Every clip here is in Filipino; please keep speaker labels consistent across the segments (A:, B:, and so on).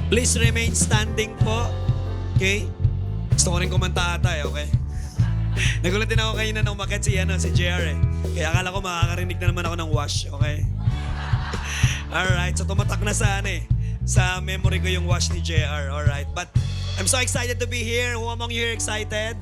A: Please remain standing po. Okay? Gusto ko rin kumanta ata okay? Nagulat din ako kanina nung umakyat si JR Kaya akala ko makakarinig na naman ako ng wash, okay? Alright, so tumatak na sa memory ko yung wash ni JR, alright? But I'm so excited to be here. Who among you are excited?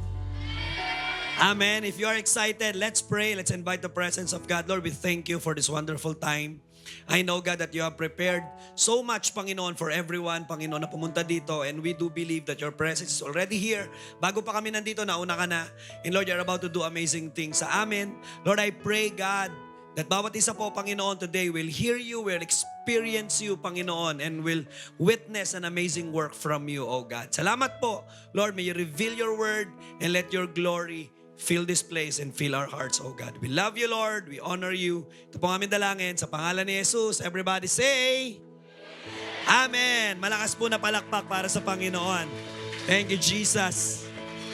A: Amen. If you are excited, let's pray. Let's invite the presence of God. Lord, we thank you for this wonderful time. I know, God, that you have prepared so much, Panginoon, for everyone, Panginoon, na pumunta dito. And we do believe that your presence is already here. Bago pa kami nandito, nauna ka na. And Lord, you're about to do amazing things sa amin. Lord, I pray, God, that bawat isa po, Panginoon, today will hear you, will experience you, Panginoon, and will witness an amazing work from you, oh God. Salamat po. Lord, may you reveal your word and let your glory fill this place and fill our hearts, oh God. We love you, Lord. We honor you. Ito po aming dalangin sa pangalan ni Jesus. Everybody say, Amen. Malakas po na palakpak para sa Panginoon. Thank you, Jesus.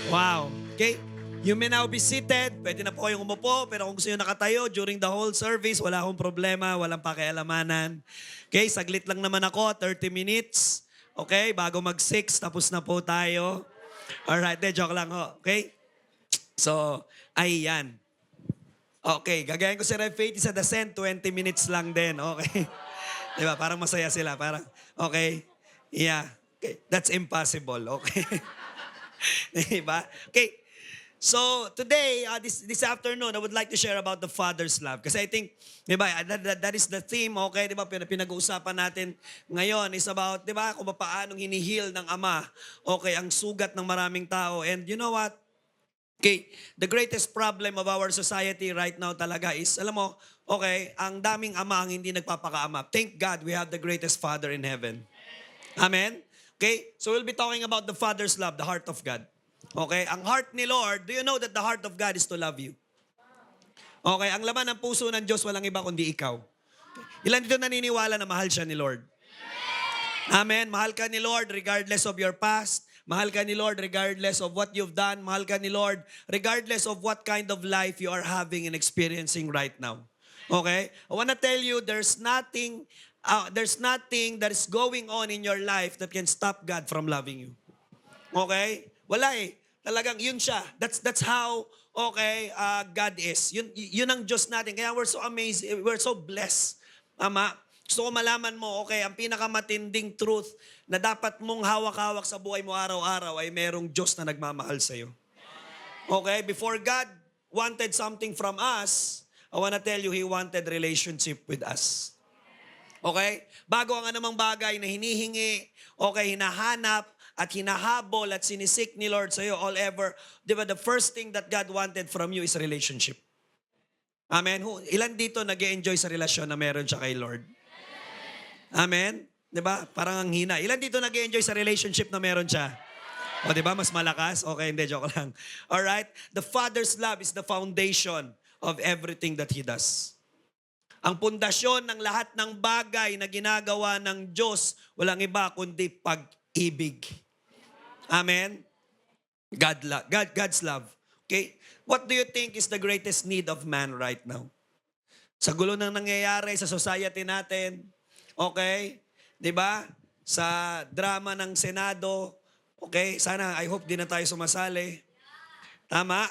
A: Wow. Okay. You may now be seated. Pwede na po kayong umupo. Pero kung gusto nyo nakatayo during the whole service, wala akong problema. Walang pakialamanan. Okay, saglit lang naman ako. 30 minutes. Okay, bago mag-6, tapos na po tayo. Alright, joke lang ho. Okay? So, ayan. Okay, gagayan ko si Rev Faith sa Descent, 20 minutes lang din. Okay. Diba? Parang masaya sila. Parang, okay. Yeah. Okay. That's impossible. Okay. Diba? Okay. So, today, this afternoon, I would like to share about the Father's love. Kasi I think, diba, that is the theme, okay? Diba, pinag-uusapan natin ngayon is about, diba, kung paano hinihil ng Ama, okay, ang sugat ng maraming tao. And you know what? Okay, the greatest problem of our society right now talaga is, alam mo, okay, ang daming ama ang hindi nagpapakaama. Thank God we have the greatest Father in heaven. Amen? Okay, so we'll be talking about the Father's love, the heart of God. Okay, ang heart ni Lord, do you know that the heart of God is to love you? Okay, ang laman ng puso ng Diyos walang iba kundi ikaw. Ilan dito naniniwala na mahal siya ni Lord? Amen. Mahal ka ni Lord regardless of your past. Mahal ka ni Lord regardless of what you've done. Mahal ka ni Lord regardless of what kind of life you are having and experiencing right now. Okay? I want to tell you there's nothing that is going on in your life that can stop God from loving you. Okay? Wala Talagang yun siya. That's how God is. Yun ang Diyos natin. Kaya we're so amazed. We're so blessed. Ama, gusto ko malaman mo, okay, ang pinakamatinding truth na dapat mong hawak-hawak sa buhay mo araw-araw ay merong Diyos na nagmamahal sa'yo. Okay, before God wanted something from us, I wanna tell you, He wanted relationship with us. Okay? Bago ang anumang bagay na hinihingi, okay, hinahanap, at hinahabol at sinisik ni Lord sa'yo all ever, di ba, the first thing that God wanted from you is relationship. Amen? Ilan dito nag-e-enjoy sa relasyon na meron siya kay Lord? Amen? Diba? Parang ang hina. Ilan dito nag-enjoy sa relationship na meron siya? O diba? Mas malakas? Okay, hindi. Joke lang. Alright? The Father's love is the foundation of everything that He does. Ang pundasyon ng lahat ng bagay na ginagawa ng Diyos, walang iba kundi pag-ibig. Amen? God's love. Okay? What do you think is the greatest need of man right now? Sa gulo ng nangyayari sa society natin, okay? 'Di ba? Sa drama ng Senado, okay? Sana, I hope di na tayo sumasali. Tama?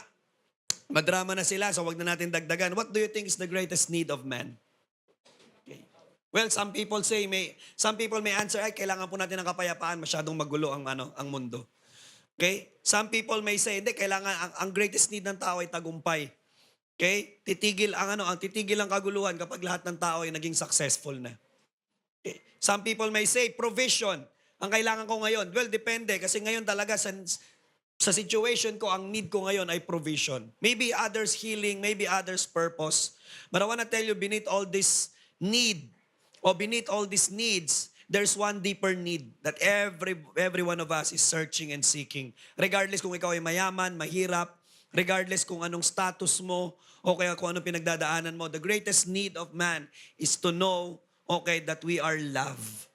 A: Madrama na sila, so wag na natin dagdagan. What do you think is the greatest need of man? Okay. Well, some people may answer, ay, kailangan po natin ng kapayapaan, masyadong magulo ang mundo. Okay? Some people may say, hindi, kailangan, ang greatest need ng tao ay tagumpay. Okay? Titigil ang kaguluhan kapag lahat ng tao ay naging successful na. Okay. Some people may say, provision. Ang kailangan ko ngayon, well, depende. Kasi ngayon talaga sa situation ko, ang need ko ngayon ay provision. Maybe others healing, maybe others purpose. But I want to tell you, beneath all this need, or beneath all these needs, there's one deeper need that every one of us is searching and seeking. Regardless kung ikaw ay mayaman, mahirap, regardless kung anong status mo, o kaya kung anong pinagdadaanan mo, the greatest need of man is to know, okay, that we are loved.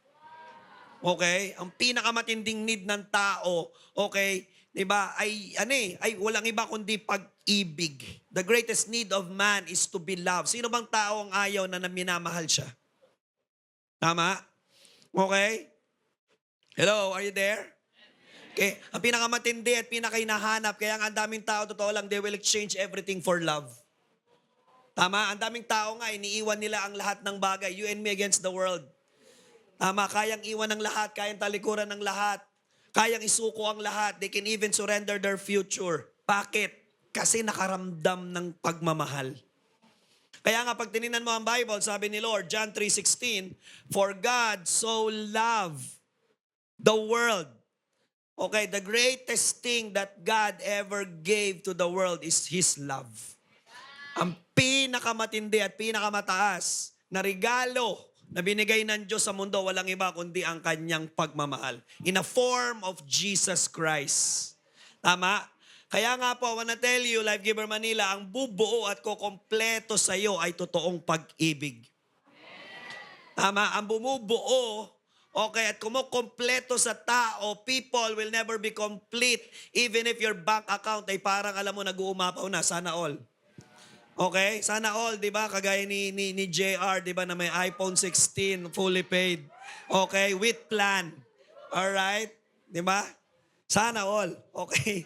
A: Okay? Ang pinakamatinding need ng tao, okay, 'di ba? Ay walang iba kundi pag-ibig. The greatest need of man is to be loved. Sino bang tao ang ayaw na minamahal siya? Tama? Okay? Hello, are you there? Okay, ang pinakamatindi at pinakainahanap, kaya ang daming tao, totoo lang, they will exchange everything for love. Tama? Ang daming tao nga, iniiwan nila ang lahat ng bagay. You and me against the world. Tama? Kayang iwan ng lahat, kayang talikuran ng lahat. Kayang isuko ang lahat. They can even surrender their future. Bakit? Kasi nakaramdam ng pagmamahal. Kaya nga pag tininan mo ang Bible, sabi ni Lord, John 3:16, "For God so loved the world." Okay, the greatest thing that God ever gave to the world is His love. Ang pinakamatindi at pinakamataas na regalo na binigay ng Diyos sa mundo, walang iba kundi ang kanyang pagmamahal. In a form of Jesus Christ. Tama? Kaya nga po, I wanna tell you, Life Giver Manila, ang bubuo at kukompleto sa iyo ay totoong pag-ibig. Tama? Ang bumubuo, okay, at kumukompleto sa tao, people will never be complete even if your bank account ay parang alam mo nag-uumapaw na, sana all. Okay? Sana all, di ba? Kagaya ni JR, di ba, na may iPhone 16, fully paid. Okay? With plan. Alright? Di ba? Sana all. Okay?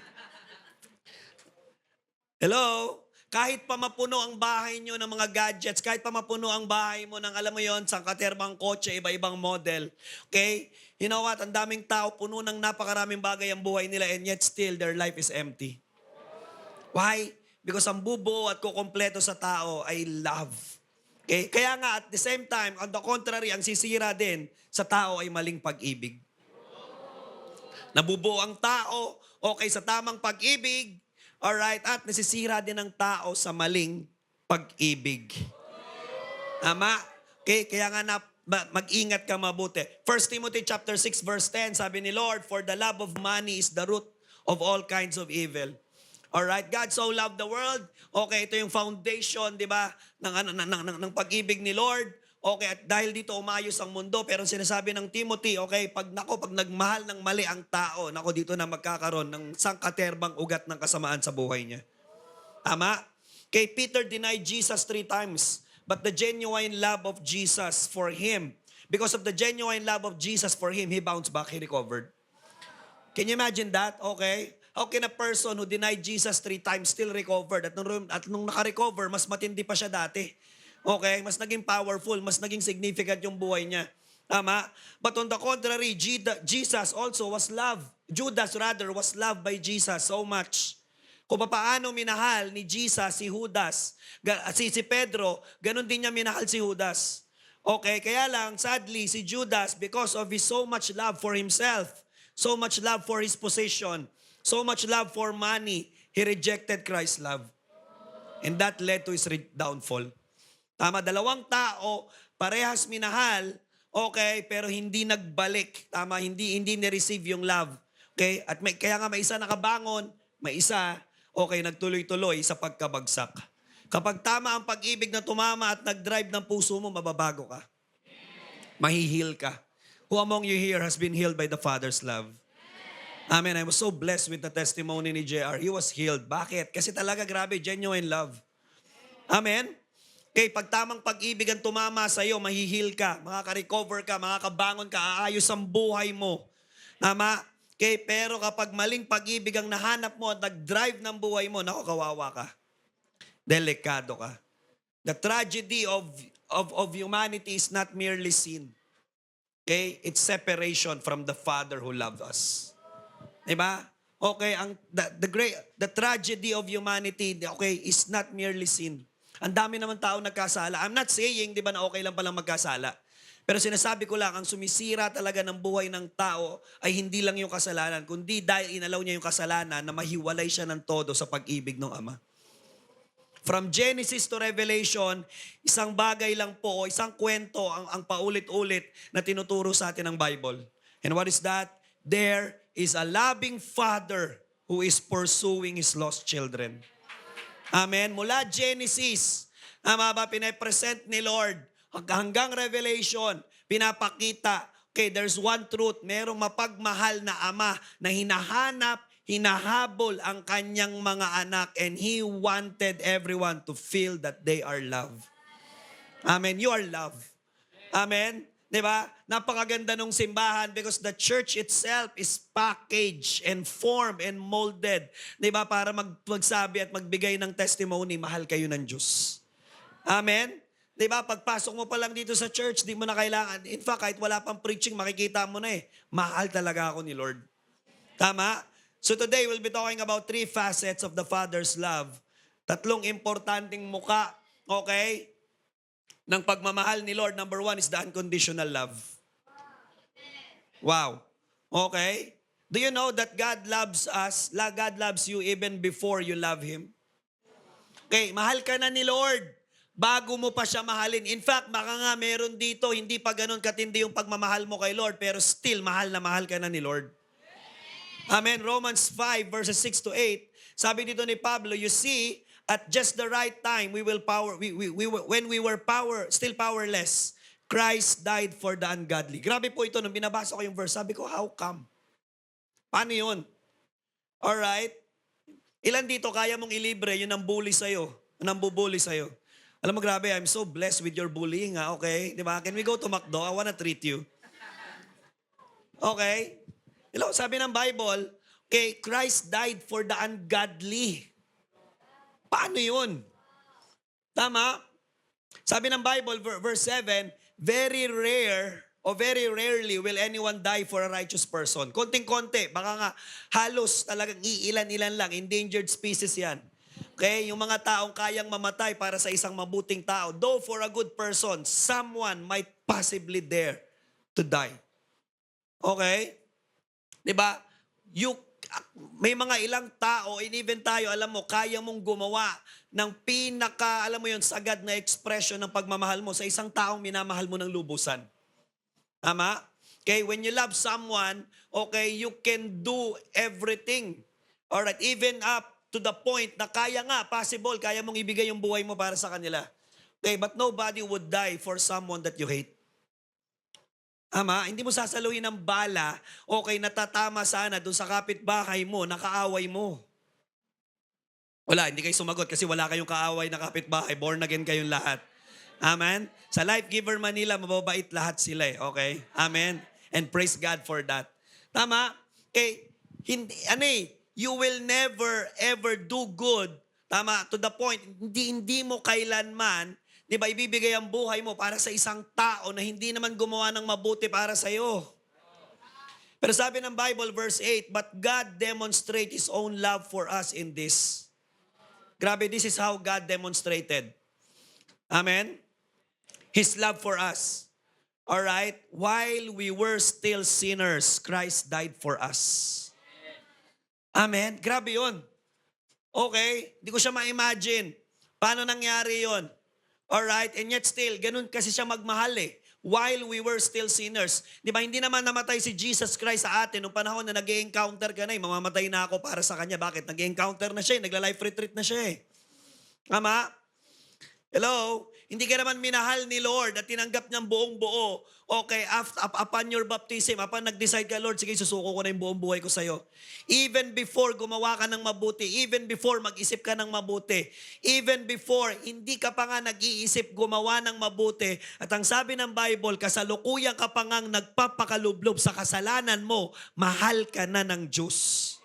A: Hello? Kahit pa mapuno ang bahay nyo ng mga gadgets, kahit pa mapuno ang bahay mo ng, alam mo yon, sangkaterbang kotse, iba-ibang model. Okay? You know what? Ang daming tao, puno ng napakaraming bagay ang buhay nila and yet still their life is empty. Why? Because ang bubuo at kukompleto sa tao ay love. Okay? Kaya nga at the same time, on the contrary, ang sisira din sa tao ay maling pag-ibig. Nabubuo ang tao, okay, sa tamang pag-ibig, alright, at nasisira din ang tao sa maling pag-ibig. Tama? Okay? Kaya nga mag-ingat ka mabuti. 1 Timothy chapter 6 verse 10, sabi ni Lord, "For the love of money is the root of all kinds of evil." Alright, God so loved the world. Okay, ito yung foundation, di ba, ng pag-ibig ni Lord. Okay, at dahil dito umayos ang mundo, pero sinasabi ng Timothy, okay, pag nagmahal ng mali ang tao, dito na magkakaroon ng sangkaterbang ugat ng kasamaan sa buhay niya. Tama? Okay, Peter denied Jesus 3 times, but the genuine love of Jesus for him, because of the genuine love of Jesus for him, he bounced back, he recovered. Can you imagine that? Okay? How can a person who denied Jesus 3 times still recovered? At nung naka-recover, mas matindi pa siya dati. Okay? Mas naging powerful, mas naging significant yung buhay niya. Tama? But on the contrary, Jesus also was loved. Judas rather was loved by Jesus so much. Kung paano minahal ni Jesus si Judas, si Pedro, ganun din niya minahal si Judas. Okay? Kaya lang, sadly, si Judas, because of his so much love for himself, so much love for his position, so much love for money, he rejected Christ's love. And that led to his downfall. Tama, dalawang tao, parehas minahal, okay, pero hindi nagbalik. Tama, hindi ni-receive yung love. Okay? At kaya nga may isa nakabangon, may isa, okay, nagtuloy-tuloy sa pagkabagsak. Kapag tama ang pag-ibig na tumama at nag-drive ng puso mo, mababago ka. Mahihil ka. Who among you here has been healed by the Father's love? Amen. I was so blessed with the testimony ni JR. He was healed. Bakit? Kasi talaga grabe, genuine love. Amen? Okay, pag tamang pag-ibig ang tumama sa iyo, mahihil ka, makaka-recover ka, makakabangon ka, aayos ang buhay mo. Tama? Okay, pero kapag maling pag-ibig ang nahanap mo at nag-drive ng buhay mo, naku, kawawa ka. Delikado ka. The tragedy of humanity is not merely sin. Okay? It's separation from the Father who loved us. Diba? Okay, the tragedy of humanity, okay, is not merely sin. Ang dami naman tao nagkasala. I'm not saying, di ba, na okay lang palang magkasala. Pero sinasabi ko lang, ang sumisira talaga ng buhay ng tao ay hindi lang yung kasalanan, kundi dahil inalaw niya yung kasalanan na mahiwalay siya ng todo sa pag-ibig ng Ama. From Genesis to Revelation, isang bagay lang po, isang kwento ang paulit-ulit na tinuturo sa atin ng Bible. And what is that? There is a loving Father who is pursuing His lost children. Amen? Mula Genesis, pinapresent ni Lord, hanggang Revelation, pinapakita, okay, there's one truth, merong mapagmahal na Ama na hinahanap, hinahabol ang kanyang mga anak, and He wanted everyone to feel that they are loved. Amen? You are loved. Amen? Di ba? Napakaganda ng simbahan because the church itself is packaged and formed and molded. Di ba? Para magsabi at magbigay ng testimony, mahal kayo ng Diyos. Amen? Di ba? Pagpasok mo pa lang dito sa church, di mo na kailangan. In fact, kahit wala pang preaching, makikita mo na mahal talaga ako ni Lord. Tama? So today, we'll be talking about 3 facets of the Father's love. 3 importanteng muka, okay, ng pagmamahal ni Lord. Number 1 is the unconditional love. Wow. Okay? Do you know that God loves us? God loves you even before you love Him? Okay, mahal ka na ni Lord bago mo pa siya mahalin. In fact, baka nga meron dito, hindi pa ganun katindi yung pagmamahal mo kay Lord, pero still, mahal na mahal ka na ni Lord. Amen. Romans 5 verses 6 to 8. Sabi dito ni Pablo, you see, at just the right time, when we were still powerless, Christ died for the ungodly. Grabe po ito, nung binabasa ko yung verse, sabi ko, how come? Paano yun? Alright? Ilan dito kaya mong ilibre yun ang bully sa'yo, ang bubully sa'yo? Alam mo, grabe, I'm so blessed with your bullying, okay? Di ba? Can we go to McDo? I wanna treat you. Okay? Hello, sabi ng Bible, okay, Christ died for the ungodly. Paano yun? Tama? Sabi ng Bible, verse 7, very rarely will anyone die for a righteous person. Konting-konti, baka nga halos talagang iilan-ilan lang, endangered species yan. Okay, yung mga taong kayang mamatay para sa isang mabuting tao. Though for a good person, someone might possibly dare to die. Okay? Diba? May mga ilang tao, and even tayo, alam mo, kaya mong gumawa ng alam mo yun, sagad na expression ng pagmamahal mo sa isang taong minamahal mo ng lubusan. Tama? Okay, when you love someone, okay, you can do everything. Alright, even up to the point na kaya nga, possible, kaya mong ibigay yung buhay mo para sa kanila. Okay, but nobody would die for someone that you hate. Ama, hindi mo sasaluhin ng bala, okay, natatama sana doon sa kapitbahay mo, nakaaway mo. Wala, hindi kayo sumagot kasi wala kayong kaaway na kapitbahay. Born again kayong lahat. Amen? Sa Life Giver Manila, mababait lahat sila okay? Amen? And praise God for that. Tama? Okay, you will never ever do good, tama, to the point, hindi mo kailanman, di ba, ibibigay ang buhay mo para sa isang tao na hindi naman gumawa ng mabuti para sa iyo. Pero sabi ng Bible, verse 8, but God demonstrates His own love for us in this. Grabe, this is how God demonstrated. Amen? His love for us. Alright? While we were still sinners, Christ died for us. Amen? Grabe yun. Okay? Hindi ko siya ma-imagine. Paano nangyari yun? Alright? And yet still, ganun kasi siya magmahal while we were still sinners. Di ba, hindi naman namatay si Jesus Christ sa atin nung panahon na nag-e-encounter ka na mamamatay na ako para sa Kanya. Bakit? Nag-e-encounter na siya nagla-life retreat na siya Tama? Hello? Hindi ka naman minahal ni Lord at tinanggap niyang buong buo. Okay, upon your baptism, upon nag-decide ka, Lord, sige, susuko ko na yung buong buhay ko sa'yo. Even before gumawa ka ng mabuti, even before mag-isip ka ng mabuti, even before hindi ka pa nga nag-iisip gumawa ng mabuti, at ang sabi ng Bible, kasalukuyan ka pa ngang nagpapakalublob sa kasalanan mo, mahal ka na ng Diyos.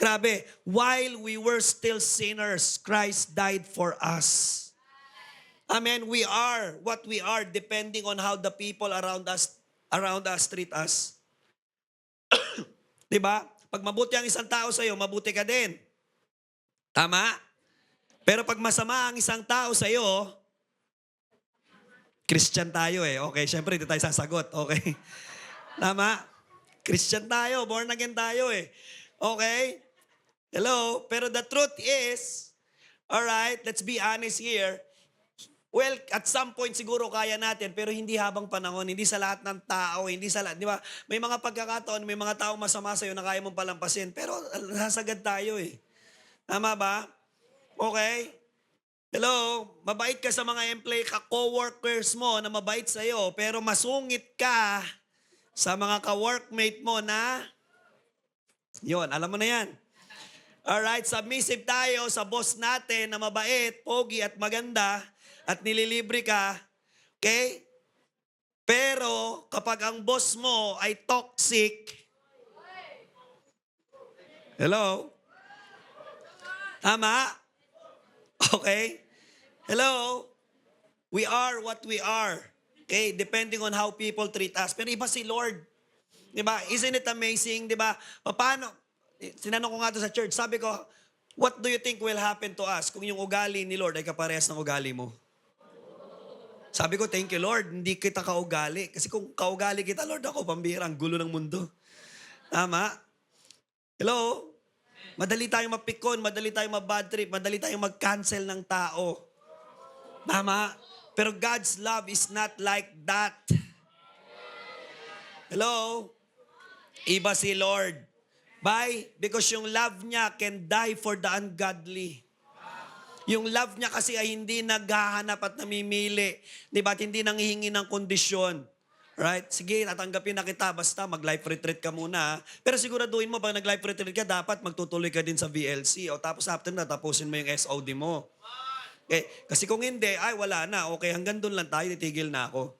A: Grabe, while we were still sinners, Christ died for us. Amen. We are what we are depending on how the people around us treat us. 'Di ba? Pag mabuti ang isang tao sa iyo, mabuti ka din. Tama? Pero pag masama ang isang tao sa iyo, Christian tayo Okay, syempre hindi tayo sasagot. Okay? Tama? Christian tayo, born again tayo Okay? Hello? Pero the truth is, all right, let's be honest here. Well, at some point siguro kaya natin, pero hindi habang panahon, hindi sa lahat ng tao, hindi sa lahat, di ba? May mga pagkakataon, may mga taong masama sa'yo na kaya mong palampasin, pero nasagad tayo Tama ba? Okay? Hello? Mabait ka sa mga co-workers mo na mabait sa'yo, pero masungit ka sa mga ka-workmate mo na, yun, alam mo na yan. Alright, submissive tayo sa boss natin na mabait, pogi at maganda, at nililibre ka, okay? Pero kapag ang boss mo ay toxic, hello? Tama? Okay? Hello? We are what we are. Okay? Depending on how people treat us. Pero iba si Lord. Di ba? Isn't it amazing? Di ba? Paano? Sinanong ko nga to sa church. Sabi ko, what do you think will happen to us kung yung ugali ni Lord ay kaparehas ng ugali mo? Sabi ko, thank you Lord, hindi kita kaugali. Kasi kung kaugali kita, Lord, ako, pambihira, ang gulo ng mundo. Tama? Hello? Madali tayong mapikon, madali tayong mabad trip, madali tayong mag-cancel ng tao. Tama? Pero God's love is not like that. Hello? Iba si Lord. Why? Because yung love niya can die for the ungodly. Yung love niya kasi ay hindi naghahanap at namimili. Di ba? At hindi nanghihingi ng kondisyon. Right? Sige, tatanggapin na kita. Basta mag-life retreat ka muna. Pero siguraduhin mo, pag nag-life retreat ka, dapat magtutuloy ka din sa VLC. O tapos after na, tapusin mo yung SOD mo. Okay? Kasi kung hindi, ay wala na. Okay, hanggang doon lang tayo, titigil na ako.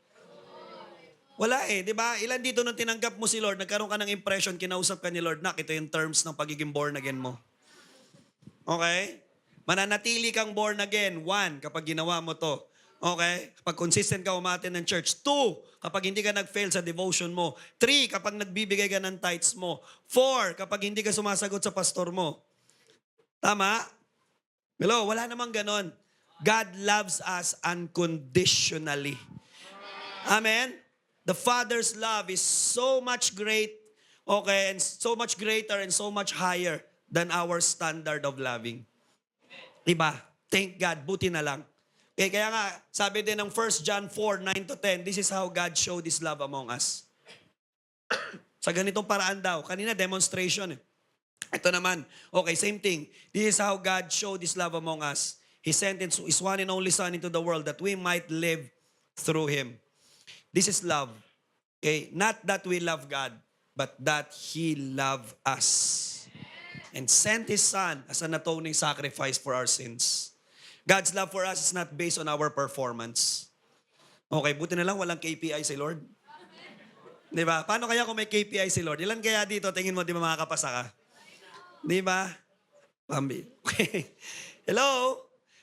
A: Wala eh, di ba? Ilan dito nung tinanggap mo si Lord, nagkaroon ka ng impression, kinausap ka ni Lord, ito yung terms ng pagiging born again mo. Okay? Mananatili kang born again. 1, kapag ginawa mo to. Okay? Kapag consistent ka umattend ng church. 2, kapag hindi ka nag-fail sa devotion mo. 3, kapag nagbibigay ka ng tithes mo. 4, kapag hindi ka sumasagot sa pastor mo. Tama? Hello, wala namang ganon. God loves us unconditionally. Amen? The Father's love is so much great, okay, and so much greater and so much higher than our standard of loving. Diba? Thank God. Buti na lang. Okay, kaya nga, sabi din ng 1 John 4:9-10, this is how God showed His love among us. Sa ganitong paraan daw. Kanina, demonstration. Ito naman. Okay, same thing. This is how God showed His love among us. He sent His one and only Son into the world that we might live through Him. This is love. Okay? Not that we love God, but that He loved us and sent His Son as an atoning sacrifice for our sins. God's love for us is not based on our performance. Okay, buti na lang walang KPI si Lord. Di ba? Paano kaya kung may KPI si Lord? Ilan kaya dito, tingin mo, di ba makakapasa ka? Di ba? Pambi. Okay. Hello?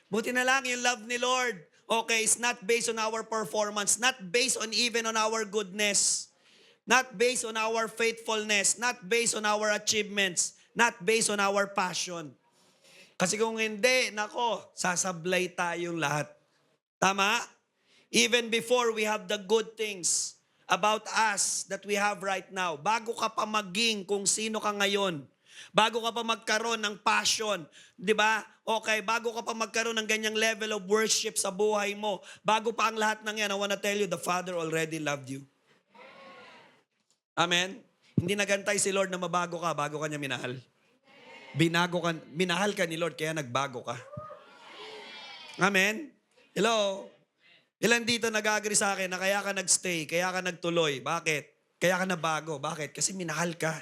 A: Buti na lang yung love ni Lord. Okay, it's not based on our performance, not based on even on our goodness, not based on our faithfulness, not based on our achievements, not based on our passion. Kasi kung hindi, nako, sasablay tayong lahat. Tama? Even before we have the good things about us that we have right now, bago ka pa maging kung sino ka ngayon, bago ka pa magkaroon ng passion, di ba? Okay, bago ka pa magkaroon ng ganyang level of worship sa buhay mo, bago pa ang lahat ng yan, I wanna tell you, the Father already loved you. Amen? Hindi nagantay si Lord na mabago ka, bago ka niya minahal. Minahal ka ni Lord, kaya nagbago ka. Amen? Hello? Ilan dito nag-agree sa akin na kaya ka nagstay, kaya ka nagtuloy. Bakit? Kaya ka nabago. Bakit? Kasi minahal ka.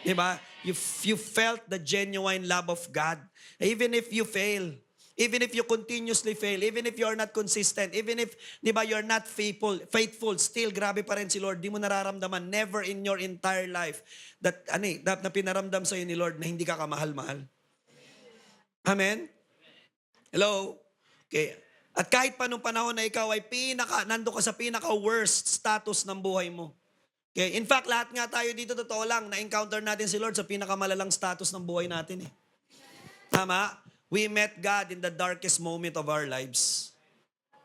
A: Diba? You felt the genuine love of God. Even if you fail, even if you continuously fail, even if you are not consistent, even if, diba, you're not faithful, still, grabe pa rin si Lord. Di mo nararamdaman, never in your entire life, that na pinaramdam sa'yo ni Lord na hindi ka kamahal-mahal. Amen? Hello? Okay. At kahit pa nung panahon na ikaw ay nando ka sa pinaka-worst status ng buhay mo. Okay? In fact, lahat nga tayo dito, totoo lang, na-encounter natin si Lord sa pinakamalalang status ng buhay natin. Tama? We met God in the darkest moment of our lives.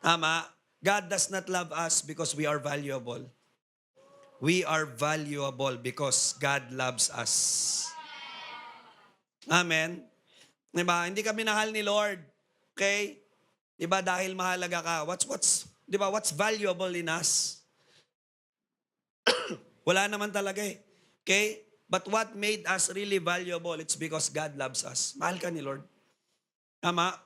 A: Tama? God does not love us because we are valuable. We are valuable because God loves us. Amen? Diba? Hindi ka minahal ni Lord. Okay? Diba? Dahil mahalaga ka. Diba? What's valuable in us? Wala naman talaga eh. Okay? But what made us really valuable, it's because God loves us. Mahal ka ni Lord. Tama?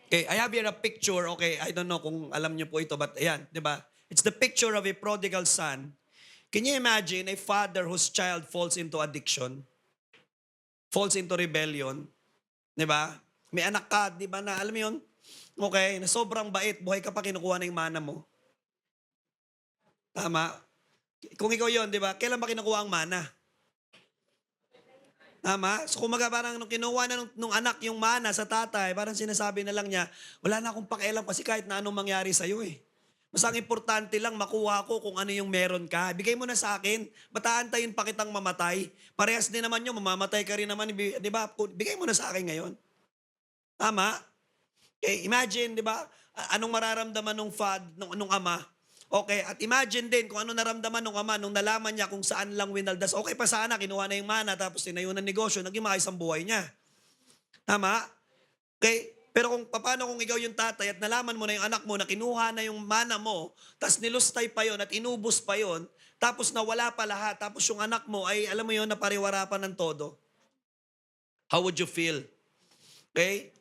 A: Okay, I have here a picture. Okay, I don't know kung alam niyo po ito, but ayan, di ba? It's the picture of a prodigal son. Can you imagine a father whose child falls into addiction? Falls into rebellion? Di ba? May anak ka, di ba na, alam mo yun? Okay, na sobrang bait, buhay ka pa kinukuha na yung mana mo. Tama? Kung ikaw yon, di ba? Kailan ba kinukuha ang mana? Tama? So kumaga parang nung kinuha na nung anak yung mana sa tatay, parang sinasabi na lang niya, wala na akong pakialam kasi kahit na anong mangyari sa'yo eh. Mas ang importante lang makuha ko kung ano yung meron ka. Bigay mo na sa akin. Ba't aantayin pa kitang mamatay? Parehas din naman yun, mamamatay ka rin naman. Di ba? Bigay mo na sa akin ngayon. Tama? Okay, imagine, di ba? Anong mararamdaman nung ama? Okay, at imagine din kung ano naramdaman nung ama nung nalaman niya kung saan lang winaldas. Okay pa sana, kinuha na yung mana, tapos tinayo ng negosyo, naging maayos ang buhay niya. Tama? Okay? Pero paano kung ikaw yung tatay at nalaman mo na yung anak mo na kinuha na yung mana mo, tapos nilustay pa yon at inubos pa yon, tapos nawala pa lahat, tapos yung anak mo ay, alam mo yon, napariwara pa ng todo. How would you feel? Okay?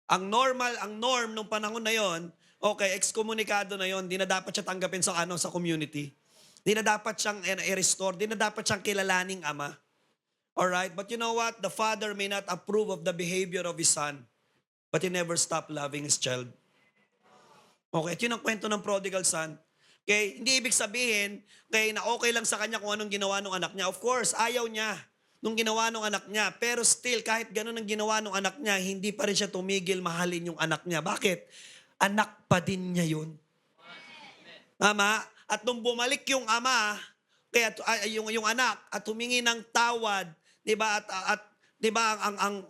A: Ang norm nung panahon na yon, okay, excommunicado na yon, di na dapat siya tanggapin sa community. Di na dapat siyang i-restore, di na dapat siyang kilalaning ama. Alright? But you know what? The father may not approve of the behavior of his son, but he never stopped loving his child. Okay, at yun ang kwento ng prodigal son. Okay, hindi ibig sabihin na okay lang sa kanya kung anong ginawa ng anak niya. Of course, ayaw niya nung ginawa ng anak niya. Pero still, kahit ganun ang ginawa ng anak niya, hindi pa rin siya tumigil mahalin yung anak niya. Bakit? Anak pa din niya yun. Tama? At nung bumalik yung ama, kaya yung anak, at humingi ng tawad, di ba? At di ba,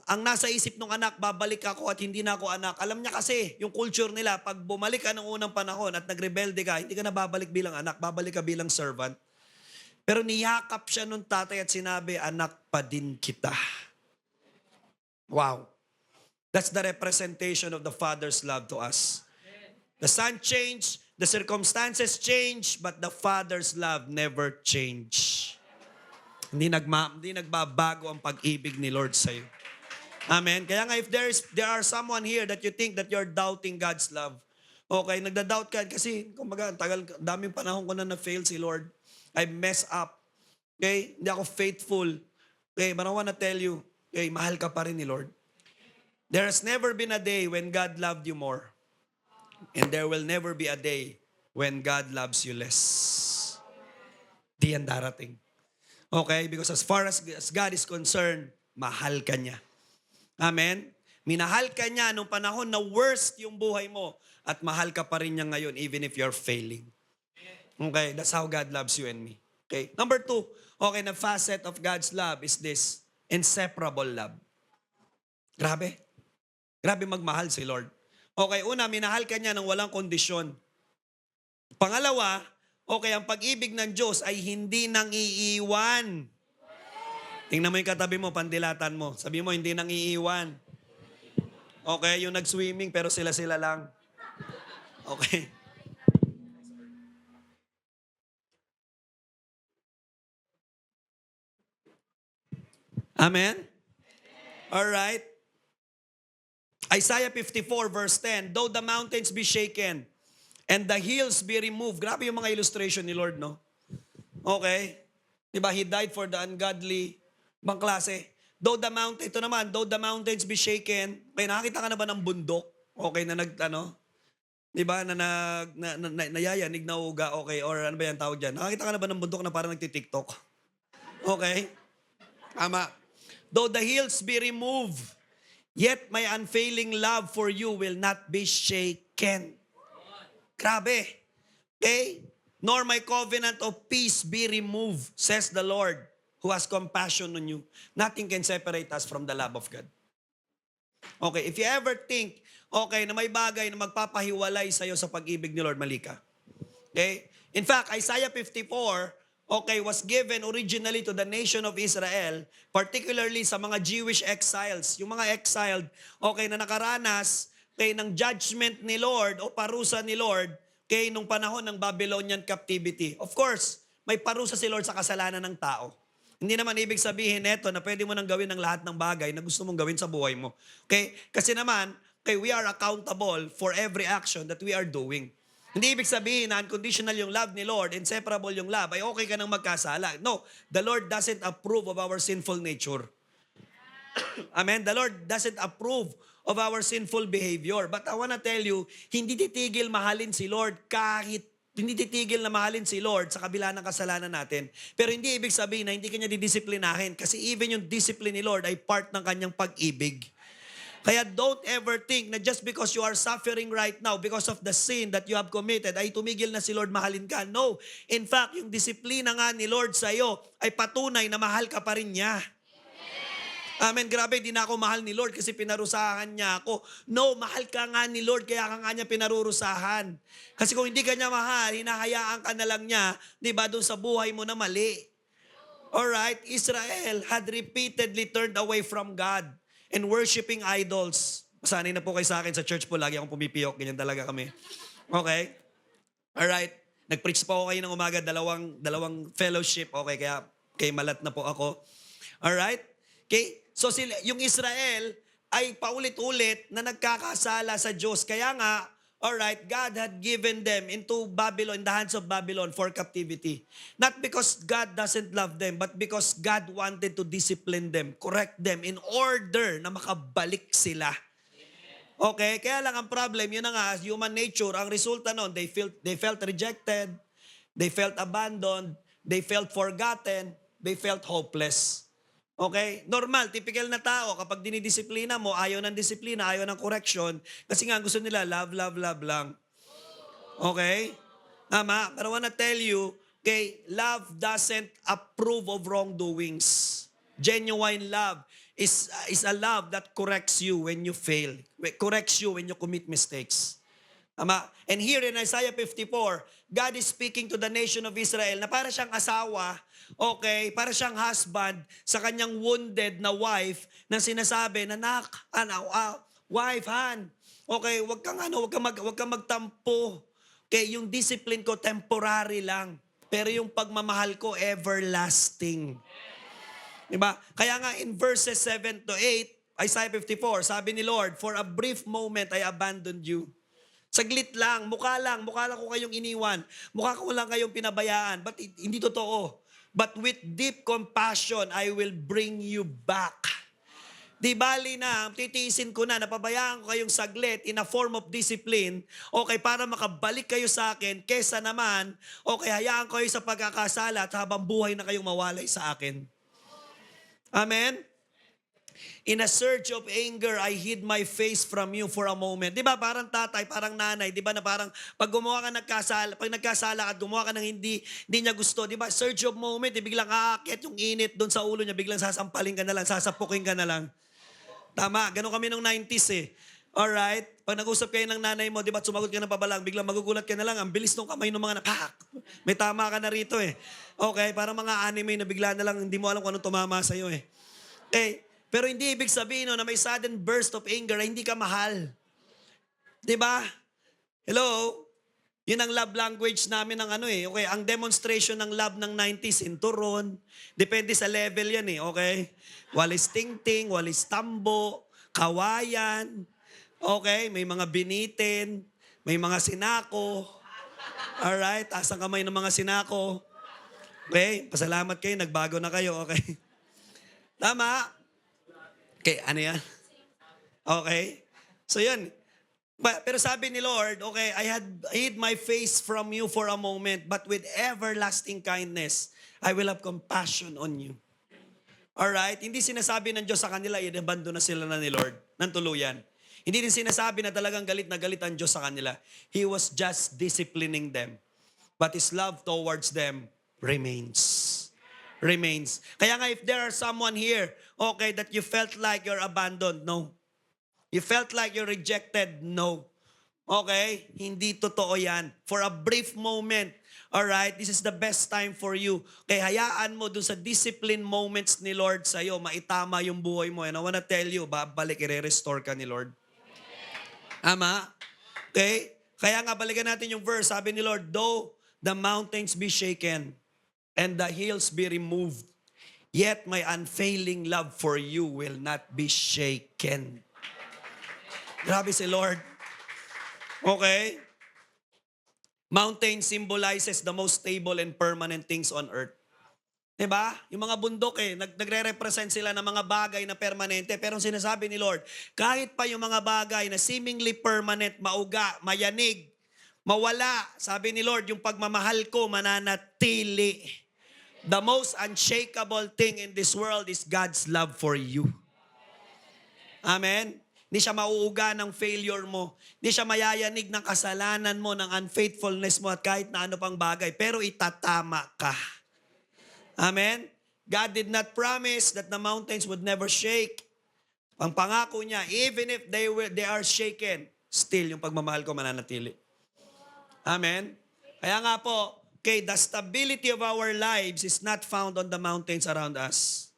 A: ang nasa isip ng anak, babalik ako at hindi na ako anak. Alam niya kasi, yung culture nila, pag bumalik ka ng unang panahon at nagrebelde ka, hindi ka na babalik bilang anak, babalik ka bilang servant. Pero niyakap siya nung tatay at sinabi, anak pa din kita. Wow. That's the representation of the Father's love to us. The Son changed, the circumstances changed, but the Father's love never changed. Hindi nagbabago ang pag-ibig ni Lord sa iyo. Amen? Kaya nga if there are someone here that you think that you're doubting God's love, okay, nagda-doubt ka kasi, kumbaga, daming panahon ko na na-fail si Lord. I mess up. Okay? Hindi ako faithful. Okay, but I wanna tell you, okay, mahal ka pa rin ni Lord. There has never been a day when God loved you more. And there will never be a day when God loves you less. Di yan darating. Okay? Because as far as God is concerned, mahal ka niya. Amen? Minahal ka niya nung panahon na worst yung buhay mo at mahal ka pa rin niya ngayon even if you're failing. Okay? That's how God loves you and me. Okay? Number 2, okay, na facet of God's love is this, inseparable love. Grabe. Grabe magmahal si Lord. Okay, una, minahal ka niya nang walang kondisyon. Pangalawa, okay, ang pag-ibig ng Diyos ay hindi nang iiwan. Tingnan mo yung katabi mo, pandilatan mo. Sabi mo, hindi nang iiwan. Okay, yung nag-swimming pero sila-sila lang. Okay. Amen? Alright. Isaiah 54 verse 10, though the mountains be shaken and the hills be removed. Grabe yung mga illustration ni Lord, no? Okay. Diba? He died for the ungodly. Bang klase. Though the mountains be shaken. Okay, nakakita ka na ba ng bundok? Okay, na diba? Nayayanig na uga. Okay, or ano ba yan tawag dyan? Nakakita ka na ba ng bundok na parang nagtitiktok? Okay. Tama. Though the hills be removed, yet my unfailing love for you will not be shaken. Grabe. Okay? Nor my covenant of peace be removed, says the Lord, who has compassion on you. Nothing can separate us from the love of God. Okay, if you ever think, okay, na may bagay na magpapahiwalay sa'yo sa pag-ibig ni Lord, mali ka. Okay? In fact, Isaiah 54, okay, was given originally to the nation of Israel, particularly sa mga Jewish exiles. Yung mga exiled, okay, na nakaranas okay, ng judgment ni Lord o parusa ni Lord okay, nung panahon ng Babylonian captivity. Of course, may parusa si Lord sa kasalanan ng tao. Hindi naman ibig sabihin neto na pwede mo nang gawin ang lahat ng bagay na gusto mong gawin sa buhay mo. Okay? Kasi naman, okay, we are accountable for every action that we are doing. Hindi ibig sabihin na unconditional yung love ni Lord, inseparable yung love, ay okay ka nang magkasala. No, the Lord doesn't approve of our sinful nature. Amen? The Lord doesn't approve of our sinful behavior. But I wanna tell you, hindi titigil mahalin si Lord kahit hindi titigil na mahalin si Lord sa kabila ng kasalanan natin. Pero hindi ibig sabihin na hindi kanya didisiplinahin kasi even yung discipline ni Lord ay part ng kanyang pag-ibig. Kaya don't ever think na just because you are suffering right now because of the sin that you have committed, ay tumigil na si Lord mahalin ka. No. In fact, yung disiplina nga ni Lord sa iyo ay patunay na mahal ka pa rin niya. Amen. Grabe, di na ako mahal ni Lord kasi pinarusahan niya ako. No, mahal ka nga ni Lord kaya ka nga niya pinarurusahan. Kasi kung hindi ka niya mahal, hinahayaan ka na lang niya, di ba, doon sa buhay mo na mali. Alright, Israel had repeatedly turned away from God and worshiping idols. Sanay na po kayo sa akin sa church po, lagi akong pumipiyok, ganyan talaga kami. Okay? Alright, nag-preach po ako kayo ng umaga, dalawang fellowship, okay, kaya malat na po ako. Alright? Okay? So yung Israel ay paulit-ulit na nagkakasala sa Diyos. Kaya nga, alright, God had given them into Babylon, in the hands of Babylon for captivity. Not because God doesn't love them, but because God wanted to discipline them, correct them, in order na makabalik sila. Okay? Kaya lang ang problem, yun na nga, human nature, ang resulta nun, they felt rejected, they felt abandoned, they felt forgotten, they felt hopeless. Okay? Normal, typical na tao, kapag dinidisiplina mo, ayaw ng disiplina, ayaw ng correction, kasi nga gusto nila, love, love, love lang. Okay? Tama? But I wanna tell you, okay, love doesn't approve of wrongdoings. Genuine love is a love that corrects you when you fail, corrects you when you commit mistakes. Tama? And here in Isaiah 54, God is speaking to the nation of Israel na para siyang asawa, okay, para siyang husband sa kanyang wounded na wife na sinasabi na, wife, Han, okay, wag kang magtampo. Okay, yung discipline ko temporary lang, pero yung pagmamahal ko everlasting. Diba? Kaya nga in verses 7 to 8, Isaiah 54, sabi ni Lord, for a brief moment I abandoned you. Saglit lang, mukha lang ko kayong iniwan. Mukha ko lang kayong pinabayaan. But hindi totoo. But with deep compassion, I will bring you back. Di bali na, titiisin ko na, napabayaan ko kayong saglit in a form of discipline, okay, para makabalik kayo sa akin, kesa naman, okay, hayaan ko kayo sa pagkakasala at habang buhay na kayong mawalay sa akin. Amen? In a surge of anger, I hid my face from you for a moment. Di ba parang tatay, parang nanay, di ba na parang pag gumawa ka pag nagkasala at gumawa ka ng hindi niya gusto, di ba surge of moment, biglang aakyat yung init doon sa ulo niya, biglang sasampalin ka na lang, sasapukin ka na lang. Tama, ganun kami nung 90s eh. Alright? Pag nag-usap kayo ng nanay mo, di ba sumagot ka ng pabalang, biglang magugulat ka na lang, ang bilis ng kamay ng mga napak. May tama ka na rito eh. Okay, parang mga anime na bigla na lang, hindi mo alam kung anong tumama sa'yo eh. Okay, pero hindi ibig sabihin no, na may sudden burst of anger ay hindi ka mahal. Diba? Hello? Yun ang love language namin ng ano eh. Okay, ang demonstration ng love ng 90s in Turon. Depende sa level yan eh, okay? Walis tingting, walis tambo, kawayan. Okay, may mga binitin, may mga sinako. Alright, taas ang kamay ng mga sinako. Okay, pasalamat kayo, nagbago na kayo, okay? Tama? Okay, ano yan? Okay? So yun. Pero sabi ni Lord, okay, I had hid my face from you for a moment, but with everlasting kindness, I will have compassion on you. Alright? Hindi sinasabi ng Diyos sa kanila, inabandon na sila na ni Lord ng tuluyan. Hindi din sinasabi na talagang galit na galit ang Diyos sa kanila. He was just disciplining them. But His love towards them remains. Remains. Kaya nga if there are someone here, okay, that you felt like you're abandoned, no. You felt like you're rejected, no. Okay? Hindi totoo yan. For a brief moment, alright, this is the best time for you. Kaya hayaan mo dun sa discipline moments ni Lord sa'yo, maitama yung buhay mo. And I wanna tell you, babalik, i-restore ka ni Lord. Ama? Okay? Kaya nga, balikan natin yung verse. Sabi ni Lord, though the mountains be shaken, and the hills be removed, yet my unfailing love for you will not be shaken. Grabe si Lord. Okay? Mountain symbolizes the most stable and permanent things on earth. Diba? Yung mga bundok nagre-represent sila ng mga bagay na permanente. Pero sinasabi ni Lord, kahit pa yung mga bagay na seemingly permanent, mauga, mayanig, Mawala, sabi ni Lord, yung pagmamahal ko mananatili. The most unshakable thing in this world is God's love for you. Amen? Hindi siya mauuga ng failure mo. Hindi siya mayayanig ng kasalanan mo, ng unfaithfulness mo at kahit na ano pang bagay. Pero itatama ka. Amen? God did not promise that the mountains would never shake. Ang pangako niya, even if they are shaken, still yung pagmamahal ko mananatili. Amen? Kaya nga po, okay, the stability of our lives is not found on the mountains around us.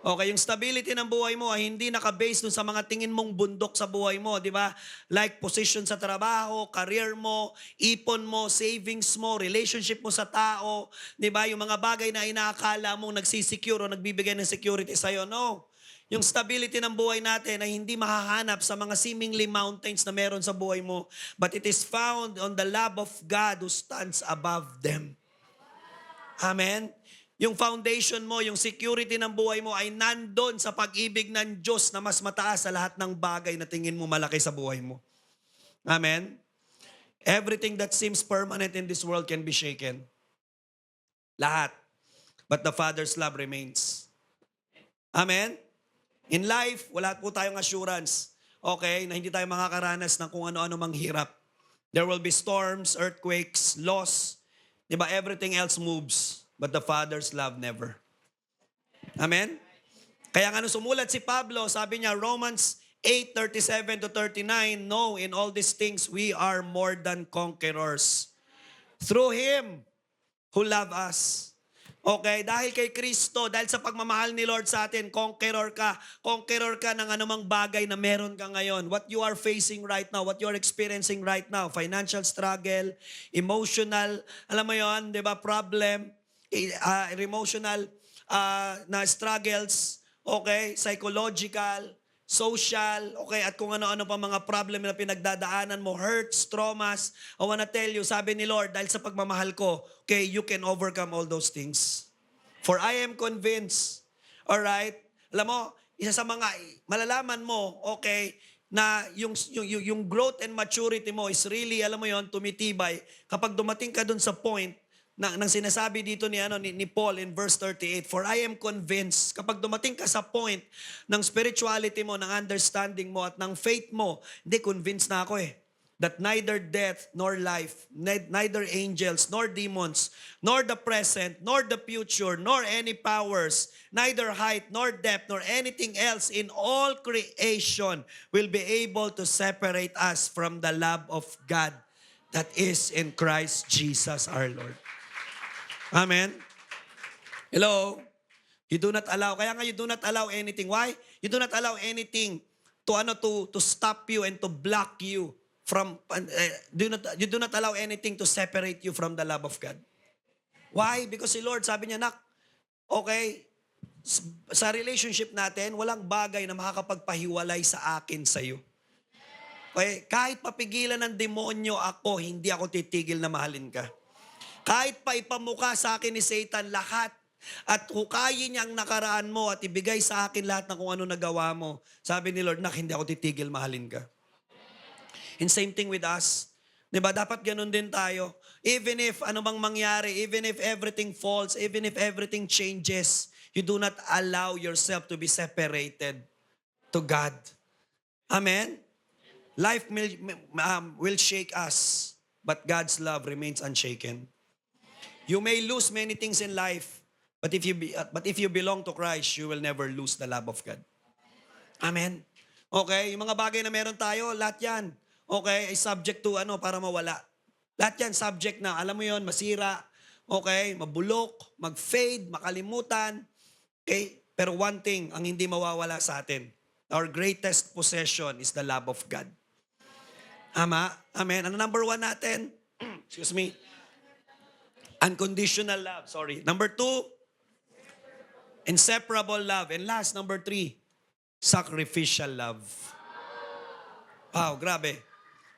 A: Okay, yung stability ng buhay mo ay hindi naka-base dun sa mga tingin mong bundok sa buhay mo, di ba? Like position sa trabaho, career mo, ipon mo, savings mo, relationship mo sa tao, di ba? Yung mga bagay na inaakala mong nagsisecure o nagbibigay ng security sa'yo. No. Yung stability ng buhay natin ay hindi mahahanap sa mga seemingly mountains na meron sa buhay mo, but it is found on the love of God who stands above them. Amen? Yung foundation mo, yung security ng buhay mo ay nandun sa pag-ibig ng Diyos na mas mataas sa lahat ng bagay na tingin mo malaki sa buhay mo. Amen? Everything that seems permanent in this world can be shaken. Lahat. But the Father's love remains. Amen? In life, wala po tayong assurance, okay, na hindi tayo makakaranas ng kung ano-ano mang hirap. There will be storms, earthquakes, loss. Diba? Everything else moves. But the Father's love never. Amen? Kaya nga nung sumulat si Pablo, sabi niya, Romans 8:37-39, no, in all these things, we are more than conquerors. Through Him who loved us. Okay, dahil kay Kristo, dahil sa pagmamahal ni Lord sa atin, conqueror ka. Conqueror ka ng anumang bagay na meron ka ngayon. What you are facing right now, what you are experiencing right now, financial struggle, emotional, alam mo yon, di ba, problem, emotional na struggles, okay, psychological, social, okay, at kung ano-ano pa mga problem na pinagdadaanan mo, hurts, traumas. I wanna tell you, sabi ni Lord, dahil sa pagmamahal ko, okay, you can overcome all those things. For I am convinced, alright, alam mo, isa sa mga malalaman mo, okay, na yung growth and maturity mo is really, alam mo yon, tumitibay kapag dumating ka dun sa point nang sinasabi dito ni Paul in verse 38, for I am convinced, kapag dumating ka sa point ng spirituality mo, ng understanding mo, at ng faith mo, hindi, convinced na ako that neither death nor life, neither angels nor demons, nor the present, nor the future, nor any powers, neither height nor depth, nor anything else in all creation will be able to separate us from the love of God that is in Christ Jesus our Lord. Amen? Hello? You do not allow. Kaya nga you do not allow anything. Why? You do not allow anything to stop you and to block you from, you do not allow anything to separate you from the love of God. Why? Because si Lord, sabi niya, nak, okay, sa relationship natin, walang bagay na makakapagpahiwalay sa akin sa'yo. Okay? Kahit papigilan ng demonyo ako, hindi ako titigil na mahalin ka. Kahit pa ipamukha sa akin ni Satan lahat at hukayin niya ang nakaraan mo at ibigay sa akin lahat ng kung ano nagawa mo. Sabi ni Lord, nak, hindi ako titigil mahalin ka. And same thing with us. Diba? Dapat ganun din tayo. Even if ano bang mangyari, even if everything falls, even if everything changes, you do not allow yourself to be separated to God. Amen? Life will shake us, but God's love remains unshaken. You may lose many things in life, but if you belong to Christ, you will never lose the love of God. Amen? Okay? Yung mga bagay na meron tayo, lahat yan, okay, ay subject to para mawala. Lahat yan subject na, alam mo yon, masira, okay, mabulok, mag-fade, makalimutan. Okay? Pero one thing ang hindi mawawala sa atin, our greatest possession is the love of God. Ama? Amen? Ano number 1 natin? Excuse me. Unconditional love, sorry. Number 2, inseparable love. And last, number 3, sacrificial love. Wow, grabe.